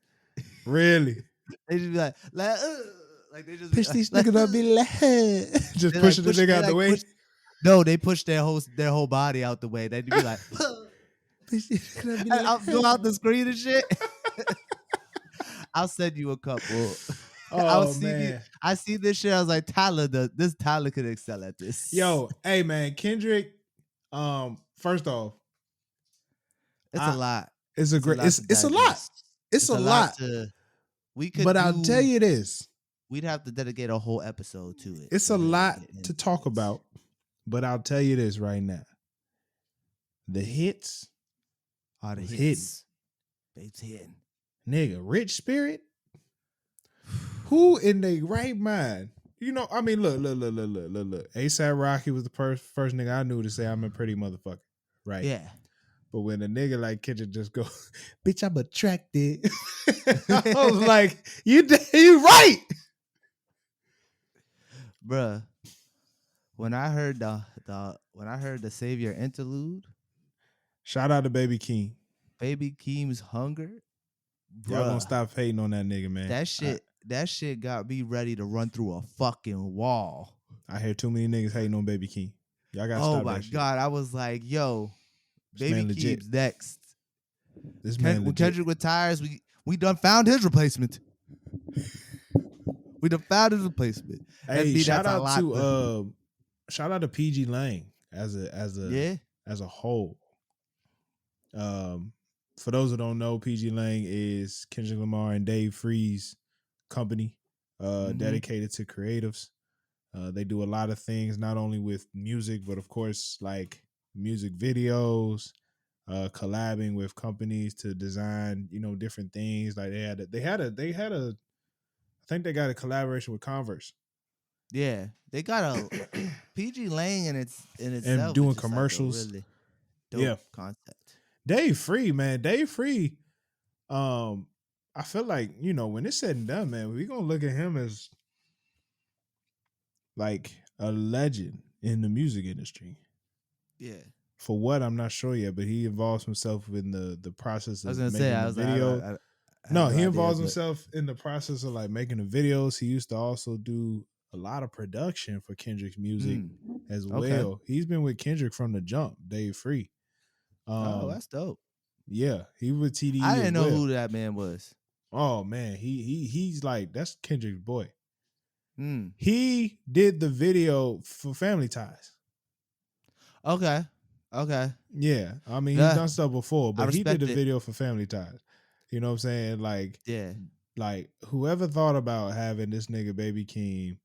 Speaker 1: Really?
Speaker 3: They just be like they just
Speaker 1: Push
Speaker 3: be
Speaker 1: these niggas up me like just
Speaker 3: they
Speaker 1: pushing
Speaker 3: like
Speaker 1: the nigga out the way.
Speaker 3: No, they push their whole body out the way. They'd be like,
Speaker 1: Push these niggas up me
Speaker 3: I'll
Speaker 1: like
Speaker 3: go out the screen and shit. I'll send you a couple.
Speaker 1: Oh man.
Speaker 3: I see this shit. I was like, Tyler could excel at this.
Speaker 1: Yo, hey man, Kendrick. First off,
Speaker 3: it's a lot.
Speaker 1: It's a great.
Speaker 3: lot
Speaker 1: It's
Speaker 3: to
Speaker 1: a lot.
Speaker 3: digest.
Speaker 1: It's a lot.
Speaker 3: We could,
Speaker 1: But I'll tell you this:
Speaker 3: we'd have to dedicate a whole episode to it.
Speaker 1: it's
Speaker 3: to
Speaker 1: a
Speaker 3: really
Speaker 1: lot
Speaker 3: get
Speaker 1: to
Speaker 3: into
Speaker 1: talk
Speaker 3: this.
Speaker 1: about. But I'll tell you this right now: the hits
Speaker 3: Are the
Speaker 1: was
Speaker 3: hits. Babes hitting.
Speaker 1: nigga, Rich Spirit. Who in their right mind? You know, I mean, look. ASAP Rocky was the first nigga I knew to say I'm a pretty motherfucker, right?
Speaker 3: Yeah.
Speaker 1: But when a nigga like Kendrick just go, bitch, I'm attracted. I was like, you right.
Speaker 3: Bruh. When I heard the Savior interlude,
Speaker 1: Shout out to Baby King.
Speaker 3: Baby Keem's Hunger,
Speaker 1: Y'all gonna
Speaker 3: bruh,
Speaker 1: stop hating on that nigga, man.
Speaker 3: that shit got me ready to run through a fucking wall.
Speaker 1: I hear too many niggas hating on Baby King. Y'all gotta
Speaker 3: Oh
Speaker 1: stop
Speaker 3: my
Speaker 1: that shit.
Speaker 3: God, I was like, yo,
Speaker 1: This man
Speaker 3: Baby
Speaker 1: legit.
Speaker 3: Keem's next.
Speaker 1: This man
Speaker 3: When
Speaker 1: legit.
Speaker 3: Kendrick retires, we done found his replacement. We done found his replacement.
Speaker 1: Hey, shout out to PG Lang as a whole. For those who don't know, PG Lang is Kendrick Lamar and Dave Free's company, dedicated to creatives. They do a lot of things, not only with music, but of course, like music videos, collabing with companies to design, different things. Like they had a I think they got a collaboration with Converse.
Speaker 3: Yeah, they got a PG Lang in itself
Speaker 1: And doing
Speaker 3: is just
Speaker 1: commercials.
Speaker 3: like a really dope concept.
Speaker 1: Dave Free, man. Dave Free, I feel like, when it's said and done, man, we're gonna look at him as like a legend in the music industry.
Speaker 3: Yeah.
Speaker 1: For what, I'm not sure yet, but he involves himself in the process of making
Speaker 3: the
Speaker 1: video. He involves himself in the process of like making the videos. He used to also do a lot of production for Kendrick's music as well.
Speaker 3: Okay.
Speaker 1: He's been with Kendrick from the jump, Dave Free.
Speaker 3: That's dope.
Speaker 1: Yeah, he was TDE.
Speaker 3: I didn't know who that man was.
Speaker 1: Oh man, he's like, that's Kendrick's boy.
Speaker 3: Mm.
Speaker 1: He did the video for Family Ties.
Speaker 3: Okay.
Speaker 1: Yeah, I mean, he's done stuff before, but he did the video for Family Ties. You know what I'm saying? Like,
Speaker 3: yeah.
Speaker 1: Like, whoever thought about having this nigga Baby Keem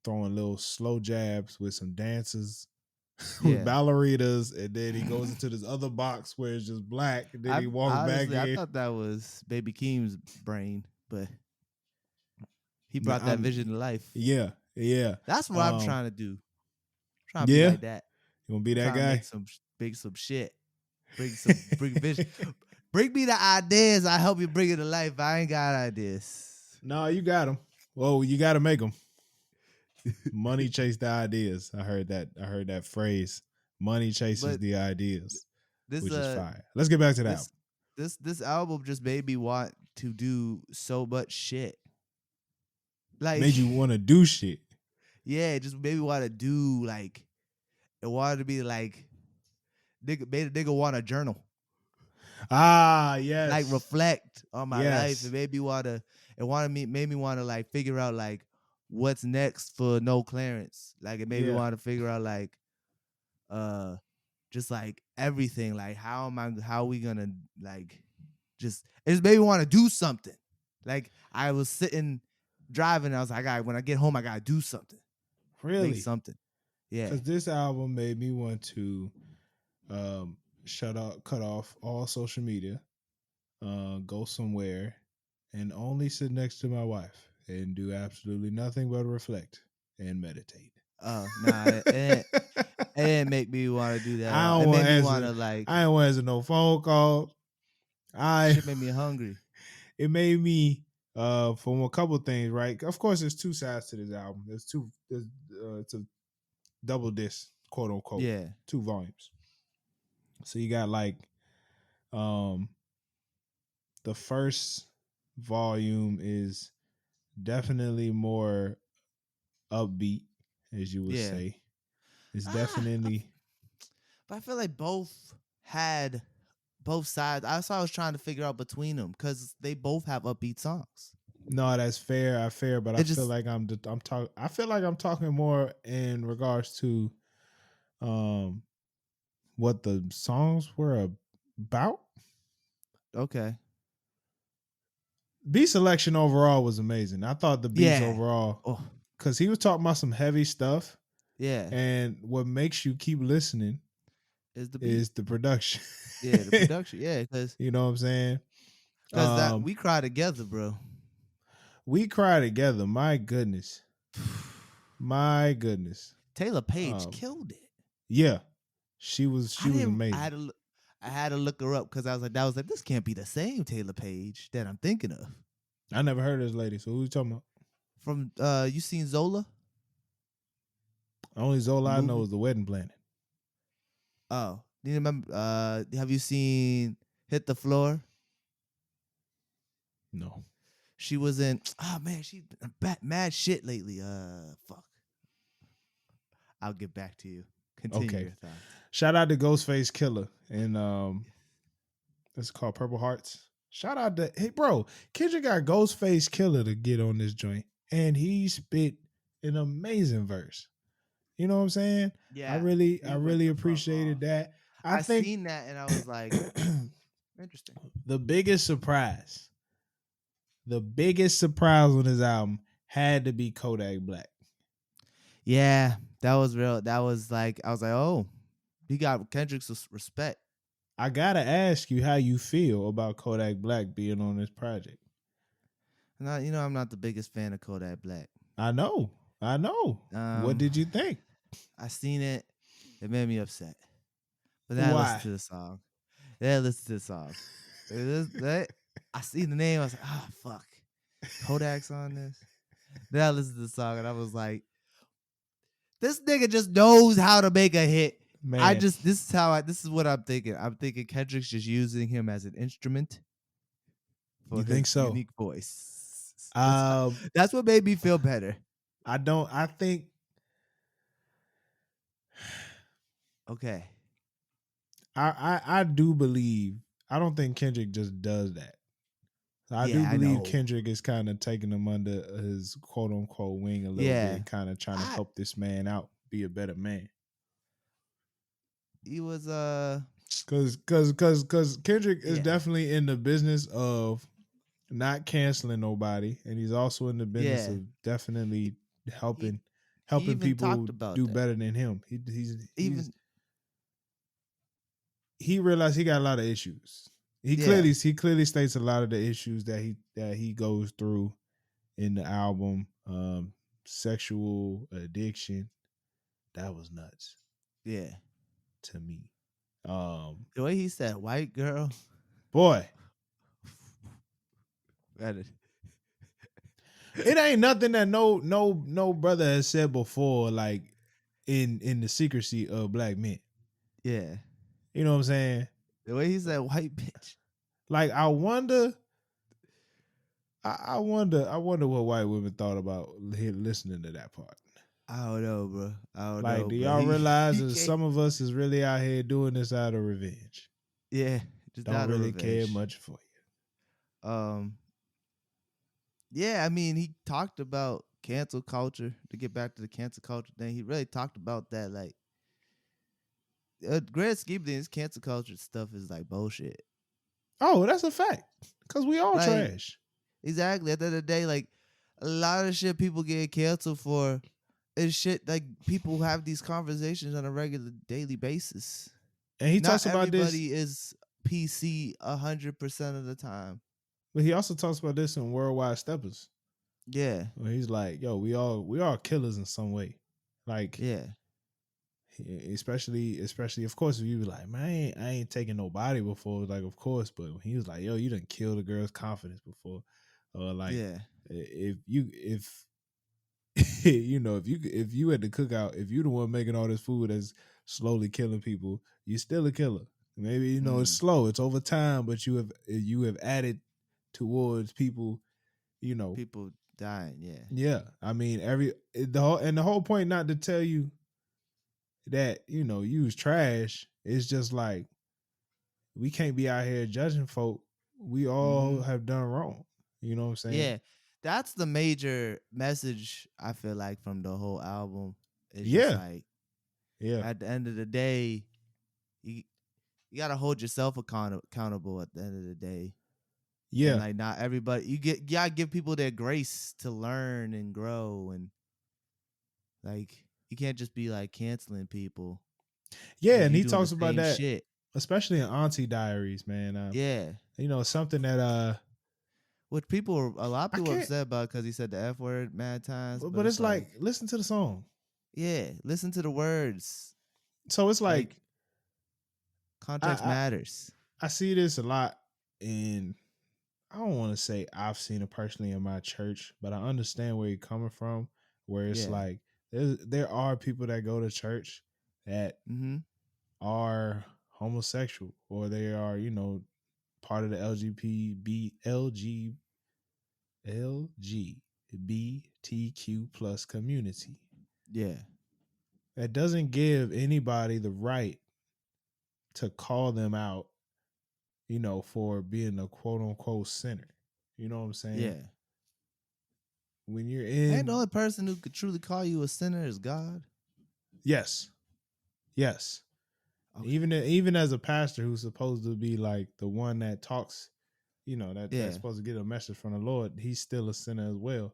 Speaker 1: throwing little slow jabs with some dancers, with ballerinas, and then he goes into this other box where it's just black, and then he walks back in.
Speaker 3: I thought that was Baby Keem's brain, but he brought that vision to life.
Speaker 1: Yeah.
Speaker 3: That's what I'm trying to do. Trying to be like that.
Speaker 1: You gonna be that guy?
Speaker 3: bring some shit. Bring vision. Bring me the ideas. I help you bring it to life. I ain't got ideas.
Speaker 1: No, you got them. Well, you got to make them. Money chase the ideas. I heard that phrase. Money chases
Speaker 3: But
Speaker 1: the ideas,
Speaker 3: this
Speaker 1: which is fire. Let's get back to that.
Speaker 3: this album just made me want to do so much shit. Like
Speaker 1: Made you want to do shit.
Speaker 3: Yeah, it just made me want to do like it wanted to be like made a nigga want to journal.
Speaker 1: Ah, yes.
Speaker 3: Like reflect on my life.
Speaker 1: Yes.
Speaker 3: It made me want to like figure out like what's next for No Clarence. Like it made me want to figure out like just like everything. Like how are we gonna like just it just made me want to do something. Like I was sitting driving, I was like, when I get home, I gotta do something.
Speaker 1: Really?
Speaker 3: Make something. Yeah.
Speaker 1: Because this album made me want to cut off all social media, go somewhere, and only sit next to my wife and do absolutely nothing but reflect and meditate.
Speaker 3: Oh, nah, it didn't make me want to do that.
Speaker 1: I don't want to I don't want to answer no phone call.
Speaker 3: Shit made me hungry.
Speaker 1: It made me from a couple things, right? Of course, there's two sides to this album. It's a double disc, quote unquote.
Speaker 3: Yeah.
Speaker 1: 2 volumes. So you got like the first volume is definitely more upbeat, as you would say. It's definitely
Speaker 3: but I feel like both sides. That's why I was trying to figure out between them because they both have upbeat songs.
Speaker 1: No, that's fair. But I feel like I'm talking more in regards to what the songs were about.
Speaker 3: Okay.
Speaker 1: Beat selection overall was amazing. I thought the beats overall, because he was talking about some heavy stuff.
Speaker 3: Yeah.
Speaker 1: And what makes you keep listening is the production.
Speaker 3: Yeah, the production. Yeah, because
Speaker 1: you know what I'm saying.
Speaker 3: Because we cry together, bro.
Speaker 1: We cry together. My goodness. My goodness.
Speaker 3: Taylor Page killed it.
Speaker 1: Yeah, she was amazing.
Speaker 3: I had to look her up because I was like, this can't be the same Taylor Page that I'm thinking of.
Speaker 1: I never heard of this lady. So who you talking about?
Speaker 3: From you seen Zola?
Speaker 1: Only Zola I know is The Wedding Planet.
Speaker 3: Oh, do you remember? Have you seen Hit the Floor?
Speaker 1: No.
Speaker 3: She was in. Oh man, she's been mad shit lately. Fuck. I'll get back to you. Continue your thought.
Speaker 1: Shout out to Ghostface Killer and it's called Purple Hearts. Shout out to Kendrick got Ghostface Killer to get on this joint, and he spit an amazing verse. You know what I'm saying?
Speaker 3: Yeah,
Speaker 1: I really appreciated that.
Speaker 3: I seen that and I was like, interesting.
Speaker 1: The biggest surprise on his album had to be Kodak Black.
Speaker 3: Yeah, that was real. That was like, I was like, oh, he got Kendrick's respect.
Speaker 1: I gotta ask you how you feel about Kodak Black being on this project.
Speaker 3: Now, I'm not the biggest fan of Kodak Black.
Speaker 1: I know. What did you think?
Speaker 3: I seen it. It made me upset. But then I listened to the song. I seen the name. I was like, oh, fuck. Kodak's on this. Then I listened to the song and I was like, this nigga just knows how to make a hit. Man. This is what I'm thinking. I'm thinking Kendrick's just using him as an instrument for his unique voice. That's what made me feel better. Okay.
Speaker 1: I do believe. I don't think Kendrick just does that. I do believe Kendrick is kind of taking him under his quote unquote wing a little bit, kind of trying to help this man out, be a better man.
Speaker 3: He was
Speaker 1: because Kendrick is definitely in the business of not canceling nobody, and he's also in the business of definitely helping people do better than him. He realized he got a lot of issues. He clearly states a lot of the issues that he goes through in the album. Sexual addiction, that was nuts.
Speaker 3: Yeah,
Speaker 1: to me.
Speaker 3: The way he said white girl.
Speaker 1: Boy,
Speaker 3: That is-
Speaker 1: it ain't nothing that no brother has said before, like in the secrecy of black men.
Speaker 3: yeah.
Speaker 1: You know what I'm saying?
Speaker 3: The way he said white bitch.
Speaker 1: Like I wonder what white women thought about listening to that part.
Speaker 3: I don't know, bro. I don't
Speaker 1: Like,
Speaker 3: know,
Speaker 1: do
Speaker 3: bro.
Speaker 1: y'all realize
Speaker 3: he
Speaker 1: that
Speaker 3: can't-
Speaker 1: some of us is really out here doing this out of revenge?
Speaker 3: Yeah, just
Speaker 1: Don't
Speaker 3: out of
Speaker 1: really care
Speaker 3: revenge.
Speaker 1: much for you.
Speaker 3: Yeah, I mean, he talked about cancel culture. To get back to the cancel culture thing, he really talked about that. Like, grand scheme of things, cancel culture stuff is like bullshit.
Speaker 1: Oh, that's a fact. Cause we all
Speaker 3: Like,
Speaker 1: trash.
Speaker 3: Exactly. At the end of the day, like a lot of shit people get canceled for is shit like people have these conversations on a regular daily basis.
Speaker 1: And he
Speaker 3: Not
Speaker 1: talks about
Speaker 3: everybody
Speaker 1: this,
Speaker 3: is PC 100% of the time.
Speaker 1: but he also talks about this in Worldwide Steppers.
Speaker 3: Yeah.
Speaker 1: Where he's like, yo, we all killers in some way. Like,
Speaker 3: Yeah.
Speaker 1: especially of course, if you be like, man, I ain't taking nobody before. Like, of course, but when he was like, yo, you done killed a girl's confidence before. Or like,
Speaker 3: Yeah.
Speaker 1: if you know, if you at the cookout, if you the one making all this food that's slowly killing people, you still a killer. Maybe, you know, it's slow, it's over time, but you have added towards people, you know.
Speaker 3: People dying, yeah.
Speaker 1: Yeah. I mean, the whole point not to tell you that, you know, you was trash. It's just like we can't be out here judging folk. We all have done wrong. You know what I'm saying?
Speaker 3: Yeah. That's the major message I feel like from the whole album. It's
Speaker 1: Yeah.
Speaker 3: just like at the end of the day, you gotta hold yourself accountable at the end of the day.
Speaker 1: Yeah.
Speaker 3: And like not everybody you gotta give people their grace to learn and grow, and like you can't just be like canceling people.
Speaker 1: Yeah,
Speaker 3: if
Speaker 1: and
Speaker 3: you
Speaker 1: he
Speaker 3: doing
Speaker 1: talks
Speaker 3: the
Speaker 1: about
Speaker 3: same
Speaker 1: that,
Speaker 3: shit.
Speaker 1: especially in Auntie Diaries, man.
Speaker 3: Yeah.
Speaker 1: You know, something that
Speaker 3: Which a lot of
Speaker 1: I
Speaker 3: people are
Speaker 1: can't,
Speaker 3: upset about because he said the F word mad times.
Speaker 1: but it's like, listen to the song.
Speaker 3: Yeah, listen to the words.
Speaker 1: So it's like
Speaker 3: context matters.
Speaker 1: I see this a lot, and I don't want to say I've seen it personally in my church, but I understand where you're coming from. Where it's like there are people that go to church that are homosexual, or they are, you know, part of the LGBTQ plus community.
Speaker 3: Yeah.
Speaker 1: That doesn't give anybody the right to call them out, you know, for being a quote unquote sinner. You know what I'm saying?
Speaker 3: Yeah.
Speaker 1: When you're in,
Speaker 3: And the only person who could truly call you a sinner is God.
Speaker 1: Yes. Okay. Even as a pastor who's supposed to be like the one that talks, you know, that's supposed to get a message from the Lord, he's still a sinner as well.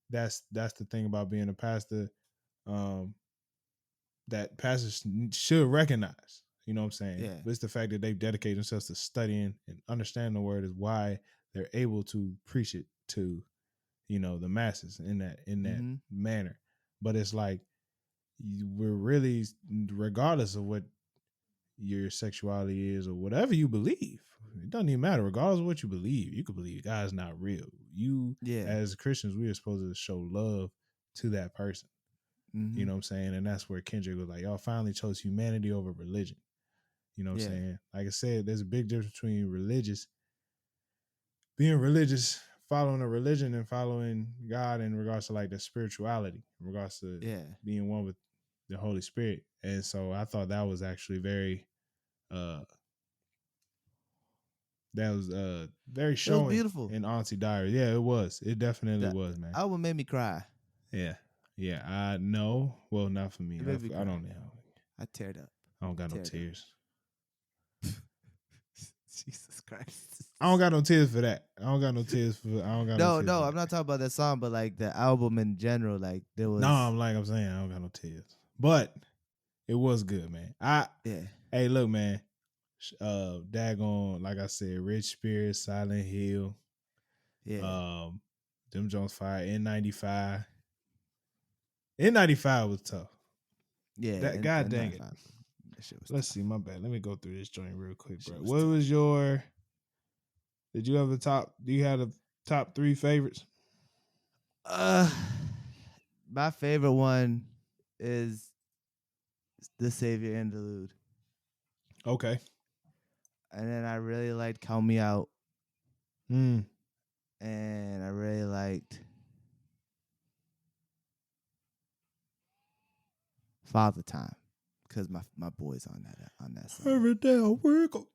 Speaker 1: That's the thing about being a pastor, that pastors should recognize. You know what I'm saying?
Speaker 3: Yeah.
Speaker 1: But it's the fact that they've dedicated themselves to studying and understanding the word is why they're able to preach it to, you know, the masses in that manner. But it's like, we're really, regardless of what your sexuality is or whatever you believe, it doesn't even matter. Regardless of what you believe, you could believe God's not real. As Christians, we are supposed to show love to that person. You know what I'm saying? And that's where Kendrick was like, y'all finally chose humanity over religion. You know what I'm saying? Like I said, there's a big difference between being religious, following a religion, and following God in regards to like the spirituality, in regards to being one with the Holy Spirit. And so I thought that was actually very very showing. It was
Speaker 3: beautiful
Speaker 1: in Auntie Diary. Yeah, it was. It definitely was, man.
Speaker 3: Album made me cry.
Speaker 1: Yeah. I know. Well, not for me. I don't know.
Speaker 3: I teared up.
Speaker 1: I don't got no tears.
Speaker 3: Jesus Christ.
Speaker 1: I don't got no tears for that. I don't got no tears.
Speaker 3: No, I'm not talking about that song, but like the album in general. Like there was.
Speaker 1: No, I'm saying I don't got no tears, but it was good, man. Hey, look, man. Daggone, like I said, Rich Spirit, Silent Hill. Yeah. Them Jones Fire, N95. N95 was tough.
Speaker 3: Yeah.
Speaker 1: God dang it.
Speaker 3: That shit was
Speaker 1: Let's
Speaker 3: tough.
Speaker 1: see. My bad. Let me go through this joint real quick, bro.
Speaker 3: Shit was
Speaker 1: What
Speaker 3: tough.
Speaker 1: was your? Did you have a top? Do you have a top 3 favorites?
Speaker 3: My favorite one is The Savior Interlude.
Speaker 1: Okay.
Speaker 3: And then I really liked Count Me Out.
Speaker 1: Mm.
Speaker 3: And I really liked Father Time. Because my boy's on that song.
Speaker 1: Every day I wake up.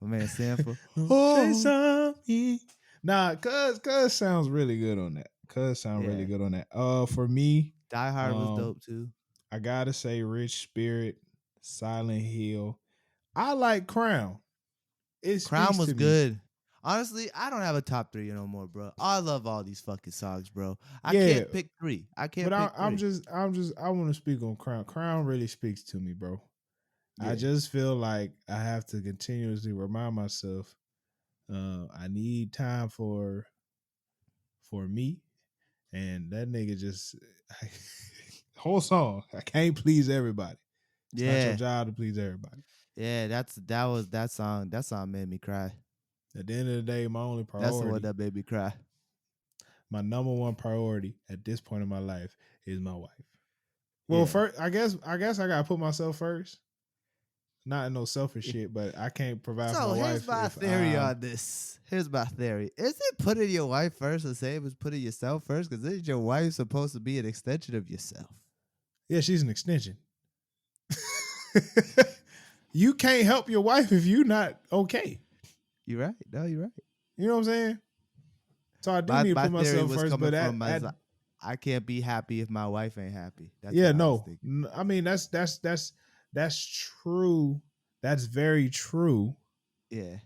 Speaker 3: My man Sanford.
Speaker 1: Chase on me. Nah, cuz sounds really good on that. Cuz sound really
Speaker 3: Yeah.
Speaker 1: good on that. For me,
Speaker 3: Die Hard was dope too.
Speaker 1: I gotta say Rich Spirit, Silent Hill. I like Crown. It
Speaker 3: Crown
Speaker 1: speaks
Speaker 3: was
Speaker 1: to me.
Speaker 3: good. Honestly, I don't have a top 3 no more, bro. I love all these fucking songs, bro. I
Speaker 1: Yeah.
Speaker 3: can't pick 3. I can't
Speaker 1: But
Speaker 3: pick 3.
Speaker 1: I want to speak on Crown. Crown really speaks to me, bro.
Speaker 3: Yeah.
Speaker 1: I just feel like I have to continuously remind myself I need time for me. And that nigga just whole song. I can't please everybody. It's not your job to please everybody.
Speaker 3: Yeah, that song. That song made me cry.
Speaker 1: At the end of the day, my only
Speaker 3: That's the one
Speaker 1: priority,
Speaker 3: that made me cry.
Speaker 1: my number one priority at this point in my life is my wife. Well,
Speaker 3: Yeah.
Speaker 1: first, I guess I gotta put myself first. Not in no selfish shit, but I can't provide for
Speaker 3: So
Speaker 1: my wife.
Speaker 3: here's my theory on this. Here's my theory. Is it putting your wife first the same as putting yourself first? Because isn't your wife supposed to be an extension of yourself?
Speaker 1: Yeah, she's an extension. You can't help your wife if you're not okay.
Speaker 3: You're right. No, you're right.
Speaker 1: You know what I'm saying? So I do
Speaker 3: My
Speaker 1: need to put
Speaker 3: theory
Speaker 1: myself
Speaker 3: was
Speaker 1: first,
Speaker 3: coming
Speaker 1: but
Speaker 3: from I can't be happy if my wife ain't happy. That's
Speaker 1: yeah,
Speaker 3: what I was
Speaker 1: no.
Speaker 3: thinking.
Speaker 1: I mean that's true. That's very true.
Speaker 3: Yeah.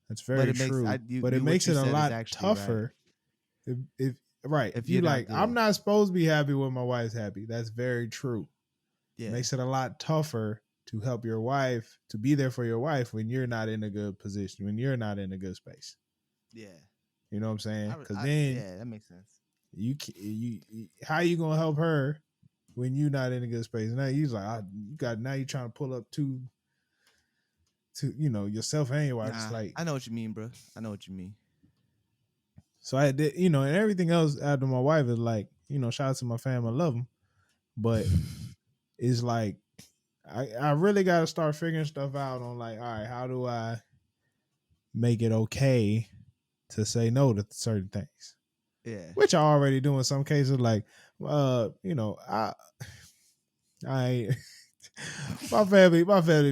Speaker 1: That's very true. But it makes it a lot tougher.
Speaker 3: Right.
Speaker 1: If you like, I'm not supposed to be happy when my wife's happy. That's very true.
Speaker 3: Yeah.
Speaker 1: Makes it a lot tougher to help your wife, to be there for your wife when you're not in a good position, when you're not in a good space.
Speaker 3: Yeah.
Speaker 1: You know what I'm saying? Because
Speaker 3: yeah, that makes sense.
Speaker 1: You how you gonna help her when you're not in a good space? Now you're like, now you're trying to pull up to yourself and your wife. It's like,
Speaker 3: I know what you mean, bro. I know what you mean.
Speaker 1: So I did, and everything else after my wife is like, shout out to my family, I love them, but it's like I really got to start figuring stuff out on like, all right, how do I make it okay to say no to certain things?
Speaker 3: Yeah.
Speaker 1: Which I already do in some cases. Like, I my family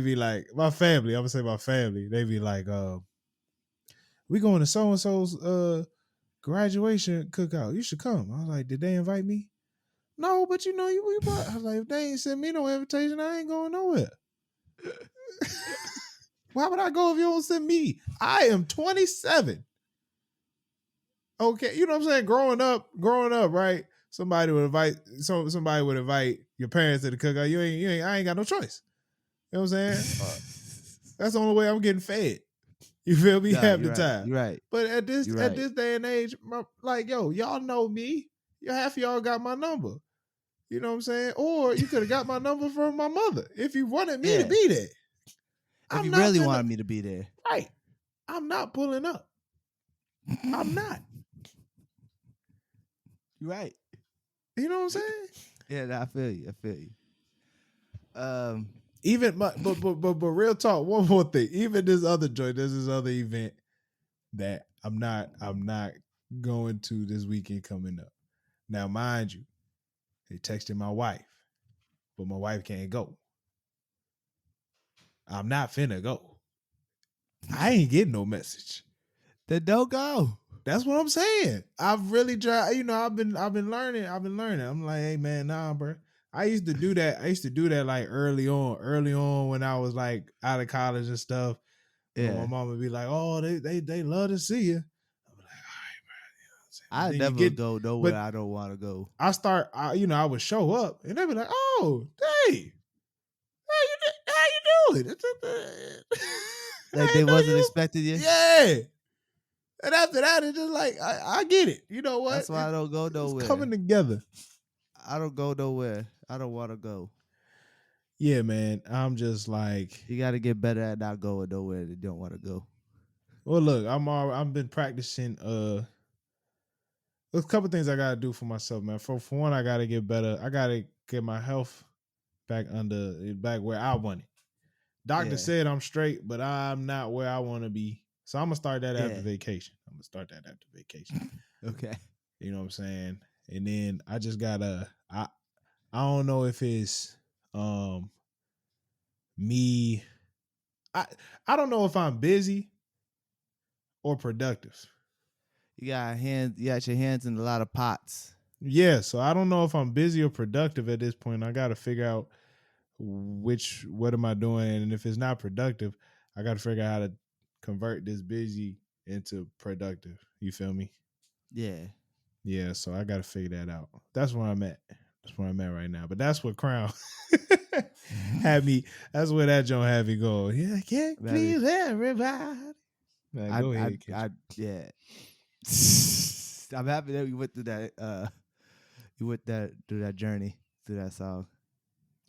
Speaker 1: be like, I'm gonna say my family, they be like, we going to so and so's graduation cookout. You should come. I was like, did they invite me? No, but I was like, if they ain't sent me no invitation, I ain't going nowhere. Why would I go if you don't send me? I am 27. Okay, you know what I'm saying? Growing up, right? Somebody would invite your parents to the cookout. I ain't got no choice. You know what I'm saying? That's the only way I'm getting fed. You feel me? Half the time.
Speaker 3: You're right.
Speaker 1: But at this day and age, y'all know me. Half of y'all got my number. You know what I'm saying? Or you could have got my number from my mother if you wanted me to be there.
Speaker 3: If you really wanted me to be there.
Speaker 1: Right. I'm not pulling up. I'm not.
Speaker 3: You're right.
Speaker 1: You know what I'm saying?
Speaker 3: Yeah, I feel you.
Speaker 1: Even but real talk, one more thing. Even this other joint, there's this other event that I'm not going to this weekend coming up. Now, mind you, they texted my wife, but my wife can't go. I'm not finna go. I ain't getting no message.
Speaker 3: Then don't go.
Speaker 1: That's what I'm saying. I've really tried. I've been learning. I'm like, hey man, nah, bro. I used to do that like early on when I was like out of college and stuff. Yeah. My mom would be like, oh, they love to see you. I'm like, all right, bro.
Speaker 3: I never go nowhere I don't want to go.
Speaker 1: I would show up and they'd be like, oh, hey, how you doing?
Speaker 3: Like they wasn't expecting you?
Speaker 1: Yeah. And after that, it's just like, I get it. You know what?
Speaker 3: That's why I don't go nowhere.
Speaker 1: It's coming together.
Speaker 3: I don't go nowhere. I don't want to go.
Speaker 1: Yeah, man. I'm just like,
Speaker 3: You got to get better at not going nowhere that you don't want to go.
Speaker 1: well, look, I've been practicing. There's a couple things I gotta do for myself, man. For one, I gotta get better. I gotta get my health back where I want it. Doctor
Speaker 3: Yeah.
Speaker 1: said I'm straight, but I'm not where I want to be. So I'm gonna start that after
Speaker 3: Yeah.
Speaker 1: vacation.
Speaker 3: Okay.
Speaker 1: You know what I'm saying? And then I just gotta. I don't know if it's me. I I don't know if I'm busy or productive.
Speaker 3: You got your hands in a lot of pots.
Speaker 1: Yeah, so I don't know if I'm busy or productive at this point. I got to figure out what am I doing, and if it's not productive, I got to figure out how to convert this busy into productive. You feel me?
Speaker 3: Yeah.
Speaker 1: Yeah, so I got to figure that out. That's where I'm at. That's where I'm at right now. But that's what Crown had me. That's where that joint had me going. Yeah, I can't
Speaker 3: Maybe.
Speaker 1: please everybody. Man, go ahead, kid.
Speaker 3: Yeah. I'm happy that we went through that. Through that journey, through that song.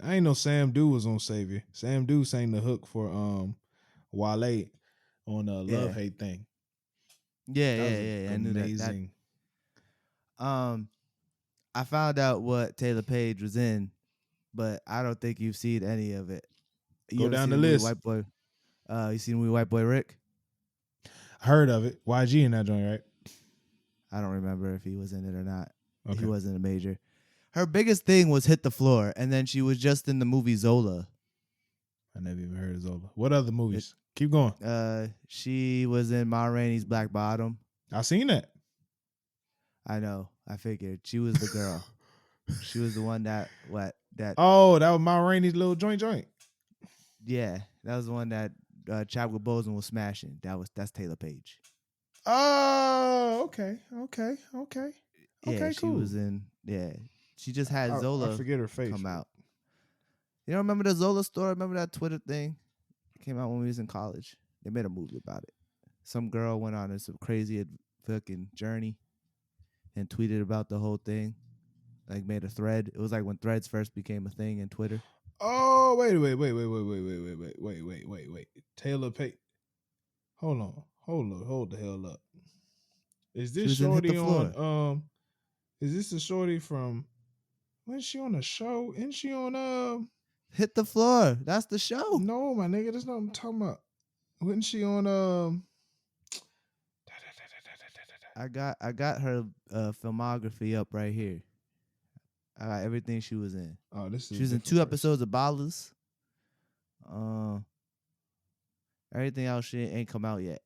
Speaker 1: I ain't know Sam Dew was on Savior. Sam Dew sang the hook for Wale on a Love Hate thing.
Speaker 3: Yeah,
Speaker 1: That was
Speaker 3: I knew
Speaker 1: amazing.
Speaker 3: I found out what Taylor Page was in, but I don't think you've seen any of it.
Speaker 1: Go down the list.
Speaker 3: White Boy. You seen the movie White Boy Rick?
Speaker 1: Heard of it. YG in that joint, right?
Speaker 3: I don't remember if he was in it or not.
Speaker 1: Okay.
Speaker 3: He wasn't a major. Her biggest thing was Hit the Floor, and then she was just in the movie Zola.
Speaker 1: I never even heard of Zola. What other movies? Keep going.
Speaker 3: She was in Ma Rainey's Black Bottom.
Speaker 1: I seen that.
Speaker 3: I know. I figured she was the girl. She was the one that.
Speaker 1: Oh, that was Ma Rainey's little joint.
Speaker 3: Yeah, that was the one that Chadwick Boseman was smashing. That's Taylor Page.
Speaker 1: Oh, okay.
Speaker 3: Yeah,
Speaker 1: Cool.
Speaker 3: She was in. Yeah, she just had Zola.
Speaker 1: I forget her face.
Speaker 3: Come out. You don't remember the Zola story? Remember that Twitter thing? It came out when we was in college. They made a movie about it. Some girl went on this crazy fucking journey and tweeted about the whole thing. Like made a thread. It was like when threads first became a thing in Twitter.
Speaker 1: Oh, wait. Taylor Page. Hold the hell up. Is this shorty on is this the shorty from when's she on the show? Isn't she on
Speaker 3: Hit the Floor? That's the show.
Speaker 1: No, my nigga, that's not what I'm talking about. Wasn't she on
Speaker 3: I got her filmography up right here. I got everything she was in.
Speaker 1: Oh, this is
Speaker 3: she was in 2 episodes of Ballers. Everything else she ain't come out yet.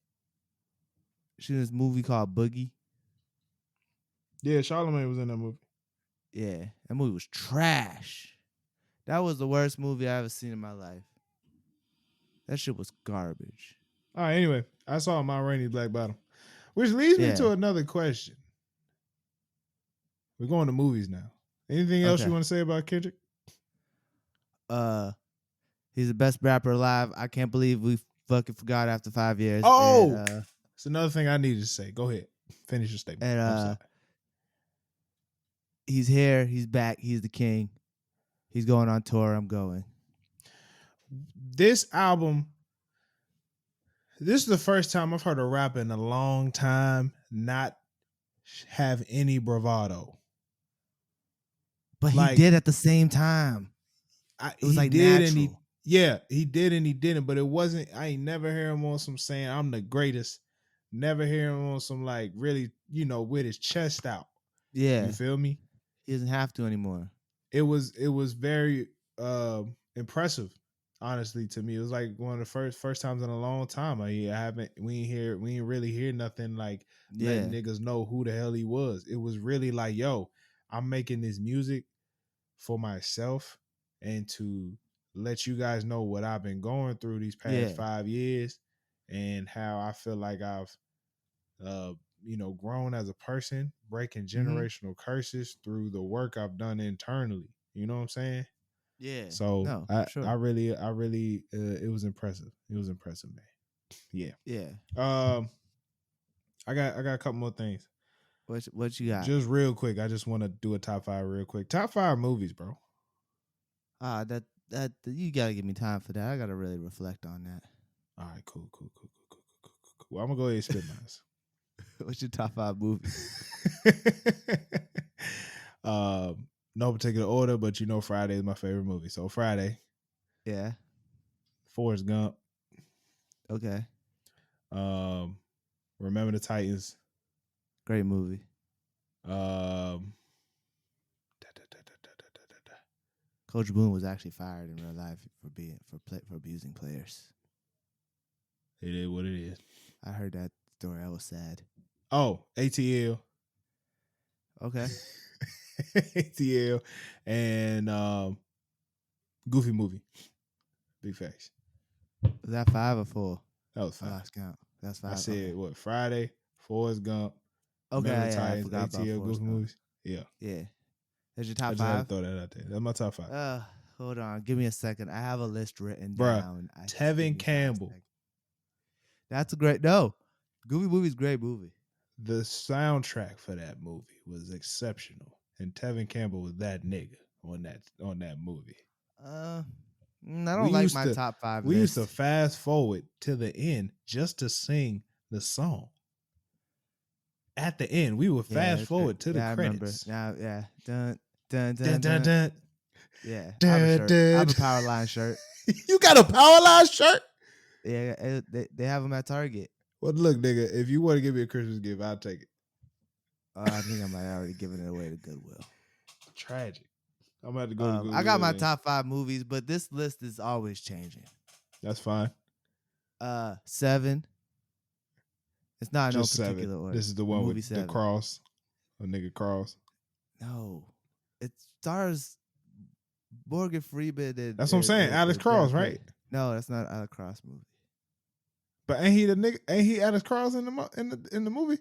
Speaker 3: She was in this movie called Boogie.
Speaker 1: Yeah, Charlamagne was in that movie.
Speaker 3: Yeah, that movie was trash. That was the worst movie I ever seen in my life. That shit was garbage.
Speaker 1: All right, anyway, I saw Ma Rainey's Black Bottom. Which leads me to another question. We're going to movies now. Anything else you want to say about Kendrick?
Speaker 3: He's the best rapper alive. I can't believe we fucking forgot after 5 years.
Speaker 1: Oh, it's another thing I needed to say. Go ahead. Finish your statement.
Speaker 3: And he's here. He's back. He's the king. He's going on tour. I'm going.
Speaker 1: This album, this is the first time I've heard a rapper in a long time not have any bravado.
Speaker 3: But he did at the same time. It was like natural.
Speaker 1: He did and he didn't. But it wasn't. I ain't never hear him on some saying I'm the greatest. Never hear him on some like really, with his chest out.
Speaker 3: Yeah,
Speaker 1: you feel me?
Speaker 3: He doesn't have to anymore.
Speaker 1: It was very impressive, honestly, to me. It was like one of the first times in a long time. We ain't really hear nothing like letting niggas know who the hell he was. It was really like, yo, I'm making this music for myself and to let you guys know what I've been going through these past 5 years and how I feel like I've grown as a person, breaking generational curses through the work I've done internally. You know what I'm saying?
Speaker 3: Yeah.
Speaker 1: So I really it was impressive. It was impressive, man. Yeah.
Speaker 3: Yeah.
Speaker 1: I got a couple more things.
Speaker 3: What you got?
Speaker 1: Just real quick. I just want to do a top 5 real quick. Top 5 movies, bro.
Speaker 3: That that you gotta give me time for that. I gotta really reflect on that.
Speaker 1: All right, cool. Well, I'm gonna go ahead and spit mine.
Speaker 3: What's your top 5 movies?
Speaker 1: No particular order, but you know Friday is my favorite movie. So Friday,
Speaker 3: Yeah.
Speaker 1: Forrest Gump,
Speaker 3: Okay.
Speaker 1: Remember the Titans,
Speaker 3: Great movie. Coach Boone was actually fired in real life for abusing players.
Speaker 1: It is what it is.
Speaker 3: I heard that story. I was sad.
Speaker 1: Oh, ATL.
Speaker 3: Okay.
Speaker 1: ATL and Goofy movie. Big facts.
Speaker 3: Was that 5 or 4?
Speaker 1: That was
Speaker 3: I
Speaker 1: 5.
Speaker 3: lost count. That's 5.
Speaker 1: I said
Speaker 3: okay.
Speaker 1: what? Friday, Forrest Gump,
Speaker 3: Okay,
Speaker 1: Remember the
Speaker 3: yeah, I
Speaker 1: Titans,
Speaker 3: forgot about
Speaker 1: ATL,
Speaker 3: Forrest
Speaker 1: Goofy
Speaker 3: Gump.
Speaker 1: movies. Yeah.
Speaker 3: Yeah. That's your
Speaker 1: I
Speaker 3: top
Speaker 1: just had to
Speaker 3: 5?
Speaker 1: throw that out there. That's my top 5.
Speaker 3: Hold on. Give me a second. I have a list written
Speaker 1: Bruh,
Speaker 3: down.
Speaker 1: Tevin
Speaker 3: Give me 5
Speaker 1: Campbell.
Speaker 3: seconds. That's a great. No. Goofy movie's a great movie.
Speaker 1: The soundtrack for that movie was exceptional, and Tevin Campbell was that nigga on that movie.
Speaker 3: I don't like my top 5
Speaker 1: We
Speaker 3: list.
Speaker 1: used to fast forward to the end just to sing the song. At the end, we would fast forward to the credits.
Speaker 3: Now, yeah. Dun, dun, dun,
Speaker 1: Dun, dun,
Speaker 3: dun.
Speaker 1: dun.
Speaker 3: Yeah.
Speaker 1: Dun,
Speaker 3: I have a shirt.
Speaker 1: dun,
Speaker 3: I have a
Speaker 1: dun.
Speaker 3: Power Line shirt.
Speaker 1: You got a Powerline shirt?
Speaker 3: Yeah, they have them at Target.
Speaker 1: Well, look, nigga, if you want to give me a Christmas gift, I'll take it.
Speaker 3: I think I might have already given it away to Goodwill.
Speaker 1: Tragic. I'm about to go to Goodwill.
Speaker 3: I got my
Speaker 1: then.
Speaker 3: top 5 movies, but this list is always changing.
Speaker 1: That's fine.
Speaker 3: 7. It's not in no
Speaker 1: Just
Speaker 3: particular
Speaker 1: 7.
Speaker 3: order.
Speaker 1: This is the one
Speaker 3: Movie
Speaker 1: with
Speaker 3: 7.
Speaker 1: the cross. A nigga cross.
Speaker 3: No, it stars Morgan Freeman. And,
Speaker 1: That's what I'm saying. Alex Cross, right?
Speaker 3: No, that's not Alex Cross movie.
Speaker 1: But ain't he the nigga? Ain't he Alex Cross in the movie?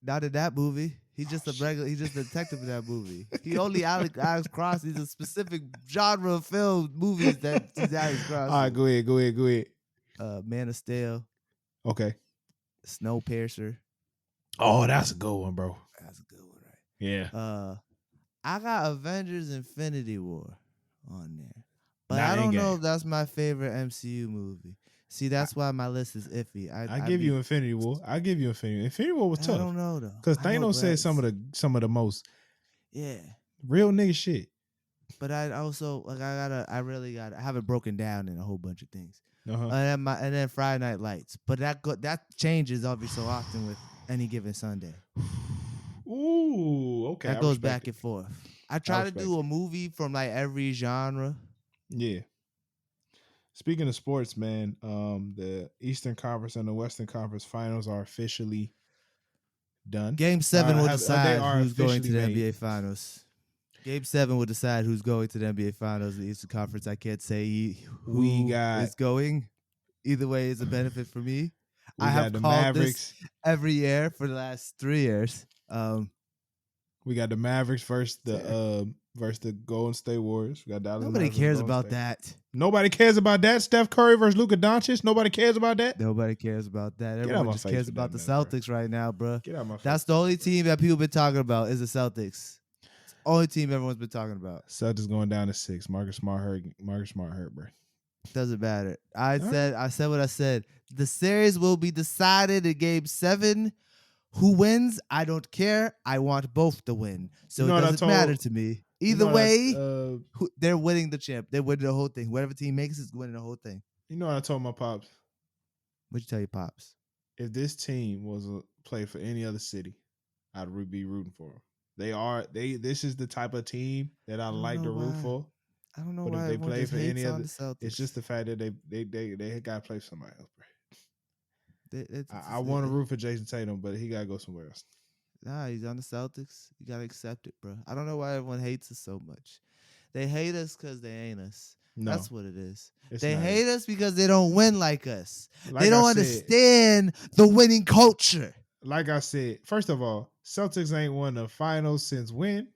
Speaker 3: Not in that movie. He's just a regular. He's just a detective in that movie. He only Alex Cross. He's a specific genre of film movies that he's Alex Cross.
Speaker 1: All right, go ahead.
Speaker 3: Man of Steel,
Speaker 1: Okay.
Speaker 3: Snowpiercer.
Speaker 1: Oh, that's a good one, bro.
Speaker 3: That's a good one, right?
Speaker 1: Yeah.
Speaker 3: I got Avengers: Infinity War on there, but
Speaker 1: Not
Speaker 3: I don't know
Speaker 1: Endgame.
Speaker 3: if that's my favorite MCU movie. See, that's why my list is iffy.
Speaker 1: I give you Infinity War. I give you Infinity War. Infinity War was
Speaker 3: I
Speaker 1: tough.
Speaker 3: don't know though,
Speaker 1: Because
Speaker 3: I know,
Speaker 1: Thanos said
Speaker 3: but
Speaker 1: some of the most
Speaker 3: yeah.
Speaker 1: real nigga shit.
Speaker 3: But I also I have it broken down in a whole bunch of things.
Speaker 1: Uh-huh.
Speaker 3: And then Friday Night Lights. But that changes every so often with any given Sunday.
Speaker 1: Ooh, okay.
Speaker 3: That
Speaker 1: I
Speaker 3: goes
Speaker 1: respect
Speaker 3: back
Speaker 1: it.
Speaker 3: and forth. I try to
Speaker 1: respect
Speaker 3: do a movie from like every genre.
Speaker 1: Yeah. Speaking of sports, man, the Eastern Conference and the Western Conference finals are officially done.
Speaker 3: Game 7 will
Speaker 1: they
Speaker 3: decide
Speaker 1: are
Speaker 3: who's going to the
Speaker 1: officially made.
Speaker 3: NBA Finals. Game 7 will decide who's going to the NBA Finals. The Eastern Conference, I can't say who is going. Either way, it's a benefit for me. I have called
Speaker 1: Mavericks.
Speaker 3: this every year for the last 3 years.
Speaker 1: We got the Mavericks versus the Golden State Warriors. We got Dallas.
Speaker 3: Nobody
Speaker 1: Mavericks
Speaker 3: cares
Speaker 1: and Golden
Speaker 3: about
Speaker 1: State.
Speaker 3: that.
Speaker 1: Nobody cares about that. Steph Curry versus Luka Doncic. Nobody cares about that.
Speaker 3: Nobody cares about that.
Speaker 1: Get out
Speaker 3: Everyone
Speaker 1: my
Speaker 3: just
Speaker 1: face
Speaker 3: cares
Speaker 1: with
Speaker 3: about
Speaker 1: that,
Speaker 3: the
Speaker 1: man, bro.
Speaker 3: Celtics right now, bro.
Speaker 1: Get out my face.
Speaker 3: That's the only team that people been talking about is the Celtics. It's the only team everyone's been talking about.
Speaker 1: Celtics going down to 6. Marcus Smart hurt, bro.
Speaker 3: Doesn't matter. I said what I said. The series will be decided in Game 7. Who wins? I don't care. I want both to win. So it doesn't matter to me. Either way, they're winning the champ. They're winning the whole thing. Whatever team makes is winning the whole thing.
Speaker 1: You know what I told my pops?
Speaker 3: What'd you tell your pops?
Speaker 1: If this team was played for any other city, I'd be rooting for them. This is the type of team that I like to root for.
Speaker 3: I don't know
Speaker 1: But
Speaker 3: why
Speaker 1: if they
Speaker 3: everyone
Speaker 1: play
Speaker 3: just
Speaker 1: for
Speaker 3: hates
Speaker 1: any
Speaker 3: on
Speaker 1: other,
Speaker 3: the Celtics.
Speaker 1: it's just the fact that they got to play for somebody else, bro.
Speaker 3: It's
Speaker 1: I want to root for Jason Tatum, but he got to go somewhere else.
Speaker 3: Nah, he's on the Celtics. You gotta accept it, bro. I don't know why everyone hates us so much. They hate us because they ain't us.
Speaker 1: No,
Speaker 3: that's what it is.
Speaker 1: it's
Speaker 3: They
Speaker 1: not
Speaker 3: hate us because they don't win like us.
Speaker 1: Like
Speaker 3: they don't
Speaker 1: I said-
Speaker 3: understand the winning culture.
Speaker 1: Like I said, first of all, Celtics ain't won the finals since when?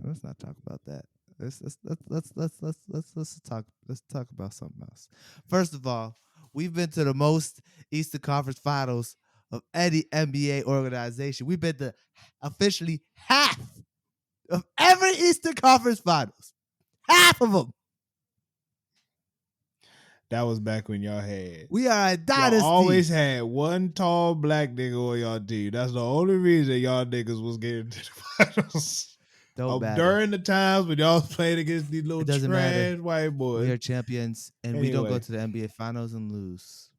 Speaker 3: Let's not talk about that. Let's talk about something else. First of all, we've been to the most Eastern Conference Finals of any NBA organization. We've been to officially half of every Eastern Conference Finals. Half of them.
Speaker 1: That was back when y'all had.
Speaker 3: We are a
Speaker 1: Y'all
Speaker 3: dynasty.
Speaker 1: always had one tall black nigga on y'all team. That's the only reason y'all niggas was getting to the finals.
Speaker 3: Don't matter.
Speaker 1: During the times when y'all was playing against these little
Speaker 3: It doesn't
Speaker 1: trash
Speaker 3: matter.
Speaker 1: white boys.
Speaker 3: We are champions, and we don't go
Speaker 1: Anyway.
Speaker 3: to the NBA Finals and lose.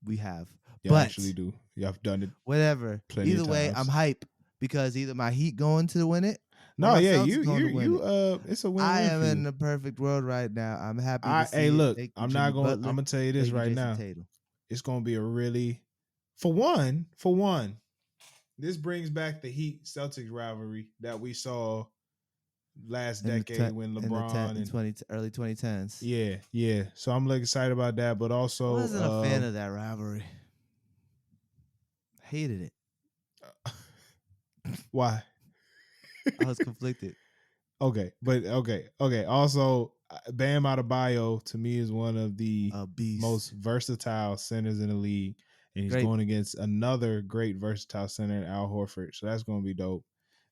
Speaker 3: We have.
Speaker 1: Y'all
Speaker 3: But
Speaker 1: actually do. Y'all have done it.
Speaker 3: whatever.
Speaker 1: Plenty
Speaker 3: Either
Speaker 1: of
Speaker 3: way,
Speaker 1: times.
Speaker 3: I'm hype because either my Heat going to win it.
Speaker 1: No,
Speaker 3: my
Speaker 1: yeah,
Speaker 3: Celtics going to win it.
Speaker 1: it's a win-win
Speaker 3: I am
Speaker 1: for you.
Speaker 3: in the perfect world right now. I'm happy to see
Speaker 1: Hey,
Speaker 3: it.
Speaker 1: look,
Speaker 3: Thank you,
Speaker 1: I'm
Speaker 3: Jimmy
Speaker 1: not going.
Speaker 3: Butler.
Speaker 1: I'm gonna tell you this
Speaker 3: Thank you,
Speaker 1: right
Speaker 3: Jason
Speaker 1: now.
Speaker 3: Tatum.
Speaker 1: It's gonna be a really, for one. This brings back the Heat Celtics rivalry that we saw last decade when LeBron and
Speaker 3: early 2010s.
Speaker 1: yeah. So I'm like excited about that, but also
Speaker 3: I wasn't a fan of that rivalry. Hated it.
Speaker 1: Why?
Speaker 3: I was conflicted.
Speaker 1: Okay. Also, Bam Adebayo to me is one of the
Speaker 3: A beast.
Speaker 1: most versatile centers in the league, and he's
Speaker 3: Great.
Speaker 1: going against another great versatile center, Al Horford. So that's going to be dope.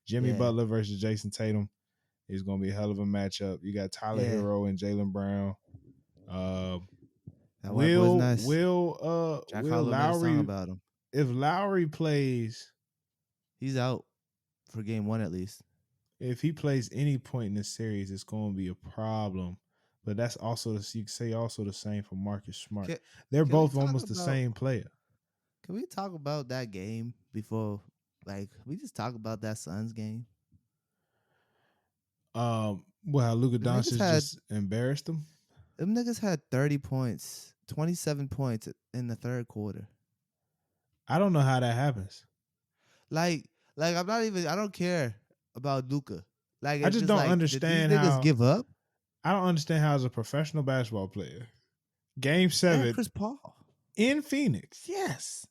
Speaker 1: Jimmy Butler versus Jason Tatum is going to be a hell of a matchup. You got Tyler Hero and Jaylen Brown.
Speaker 3: That white boy's nice.
Speaker 1: Will
Speaker 3: Jack Harlow made a song
Speaker 1: Lowry,
Speaker 3: about him.
Speaker 1: if Lowry plays,
Speaker 3: he's out for game 1 at least.
Speaker 1: If he plays any point in this series, it's going to be a problem. But that's also you can say also the same for Marcus Smart. They're both almost the same player.
Speaker 3: Can we talk about that game before? Like, we just talk about that Suns game.
Speaker 1: Well, Luka Doncic just embarrassed them.
Speaker 3: Them niggas had 30 points, 27 points in the third quarter.
Speaker 1: I don't know how that happens.
Speaker 3: Like I don't care about Luka. Like,
Speaker 1: I just don't understand
Speaker 3: did these niggas
Speaker 1: how
Speaker 3: give up.
Speaker 1: I don't understand how, as a professional basketball player, Game 7
Speaker 3: Chris Paul
Speaker 1: in Phoenix. Yes,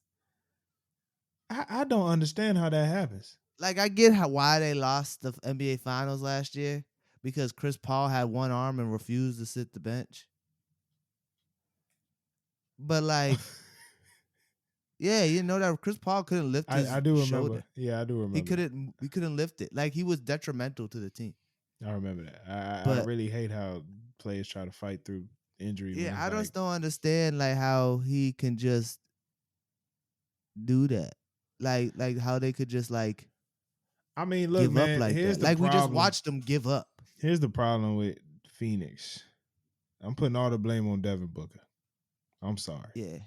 Speaker 1: I don't understand how that happens.
Speaker 3: Like, I get why they lost the NBA Finals last year, because Chris Paul had one arm and refused to sit the bench. But like, yeah, you know that Chris Paul couldn't lift his
Speaker 1: I do remember.
Speaker 3: shoulder.
Speaker 1: Yeah, I do remember.
Speaker 3: He couldn't lift it. Like, he was detrimental to the team.
Speaker 1: I remember that. I really hate how players try to fight through injury.
Speaker 3: Yeah, I just don't understand like how he can just do that. Like how they could just like.
Speaker 1: I mean, look,
Speaker 3: give
Speaker 1: man.
Speaker 3: up like
Speaker 1: Here's
Speaker 3: that.
Speaker 1: the
Speaker 3: Like
Speaker 1: problem.
Speaker 3: We just watched them give up.
Speaker 1: Here's the problem with Phoenix. I'm putting all the blame on Devin Booker. I'm sorry.
Speaker 3: Yeah.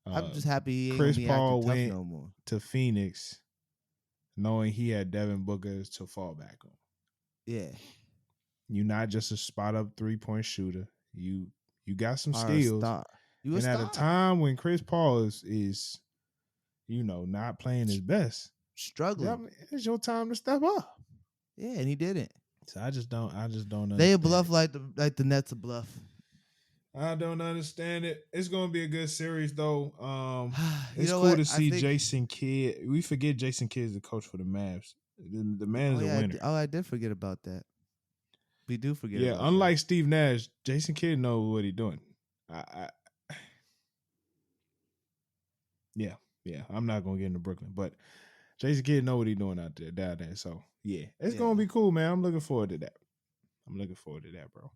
Speaker 3: I'm just happy he ain't
Speaker 1: Chris
Speaker 3: gonna be
Speaker 1: Paul
Speaker 3: acting
Speaker 1: went
Speaker 3: tough no more.
Speaker 1: to Phoenix knowing he had Devin Booker to fall back on.
Speaker 3: Yeah.
Speaker 1: You're not just a spot up 3-point shooter. You got some steals.
Speaker 3: You
Speaker 1: at a time when Chris Paul is not playing his best,
Speaker 3: struggling,
Speaker 1: it's your time to step up.
Speaker 3: Yeah, and he didn't.
Speaker 1: So I just don't understand.
Speaker 3: They bluff like the Nets a bluff.
Speaker 1: I don't understand it. It's gonna be a good series though. It's cool
Speaker 3: what?
Speaker 1: to see Jason Kidd. We forget Jason Kidd is the coach for the Mavs. The man is a winner.
Speaker 3: I did forget about that. We do forget.
Speaker 1: Yeah, unlike Steve Nash, Jason Kidd knows what he's doing. Yeah. I'm not gonna get into Brooklyn, but Jason Kidd know what he's doing out there, down there. So yeah, it's gonna be cool, man. I'm looking forward to that. Bro.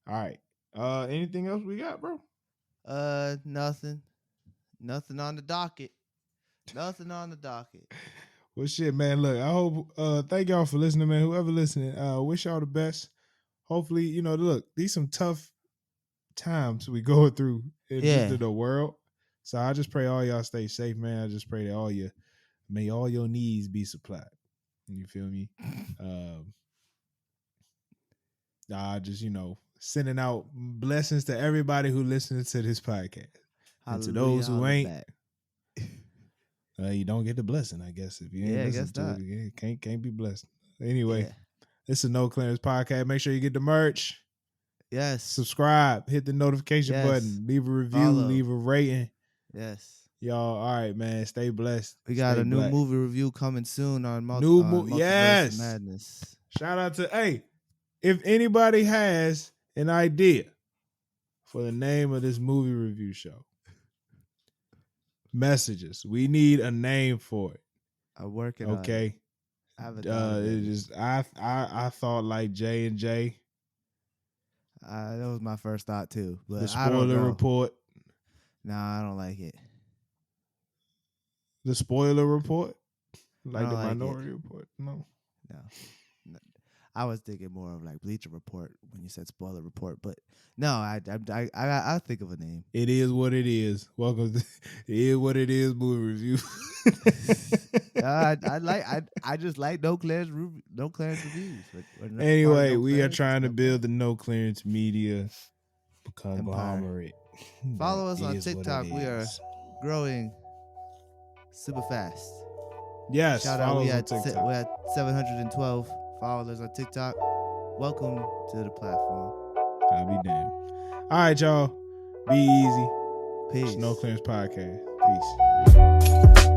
Speaker 1: All right. Anything else we got, bro?
Speaker 3: Nothing on the docket. Nothing on the docket.
Speaker 1: Well, shit, man. Look, I hope. Thank y'all for listening, man. Whoever listening, wish y'all the best. Hopefully, look, these some tough times we go through in the world. So I just pray all y'all stay safe, man. I just pray that may all your needs be supplied. You feel me? Just sending out blessings to everybody who listens to this podcast. And to those who ain't, you don't get the blessing, I guess. If you ain't listen to it, you can't be blessed. Anyway, this is No Clearance Podcast. Make sure you get the merch.
Speaker 3: Yes.
Speaker 1: Subscribe. Hit the notification button. Leave a review. Leave a rating.
Speaker 3: Yes.
Speaker 1: Y'all, all right, man. Stay blessed.
Speaker 3: We got a new movie review coming soon on Multiverse Madness.
Speaker 1: Shout out to, if anybody has an idea for the name of this movie review show, messages. We need a name for it.
Speaker 3: I'm working
Speaker 1: on it.
Speaker 3: I haven't thought of
Speaker 1: It
Speaker 3: it.
Speaker 1: just I thought like J&J.
Speaker 3: That was my first thought too. But
Speaker 1: The
Speaker 3: I don't
Speaker 1: spoiler
Speaker 3: know.
Speaker 1: report.
Speaker 3: Nah, I don't like it.
Speaker 1: The spoiler report. Like
Speaker 3: don't
Speaker 1: the
Speaker 3: like it.
Speaker 1: Minority Report. No.
Speaker 3: No. I was thinking more of like Bleacher Report when you said spoiler report, but no, I think of a name.
Speaker 1: It is what it is. Welcome to It Is What It Is movie review.
Speaker 3: I just like no clearance reviews.
Speaker 1: Anyway, we are trying to build the No Clearance Media conglomerate.
Speaker 3: Follow us
Speaker 1: That
Speaker 3: on
Speaker 1: is what it
Speaker 3: TikTok. We are
Speaker 1: is.
Speaker 3: growing super fast.
Speaker 1: Yes,
Speaker 3: Shout out,
Speaker 1: follow
Speaker 3: we
Speaker 1: us on
Speaker 3: at
Speaker 1: TikTok.
Speaker 3: we're at 712 followers on TikTok. Welcome to the platform.
Speaker 1: I'll be damned. All right, y'all. Be easy.
Speaker 3: Peace.
Speaker 1: It's No Clearance Podcast. Peace.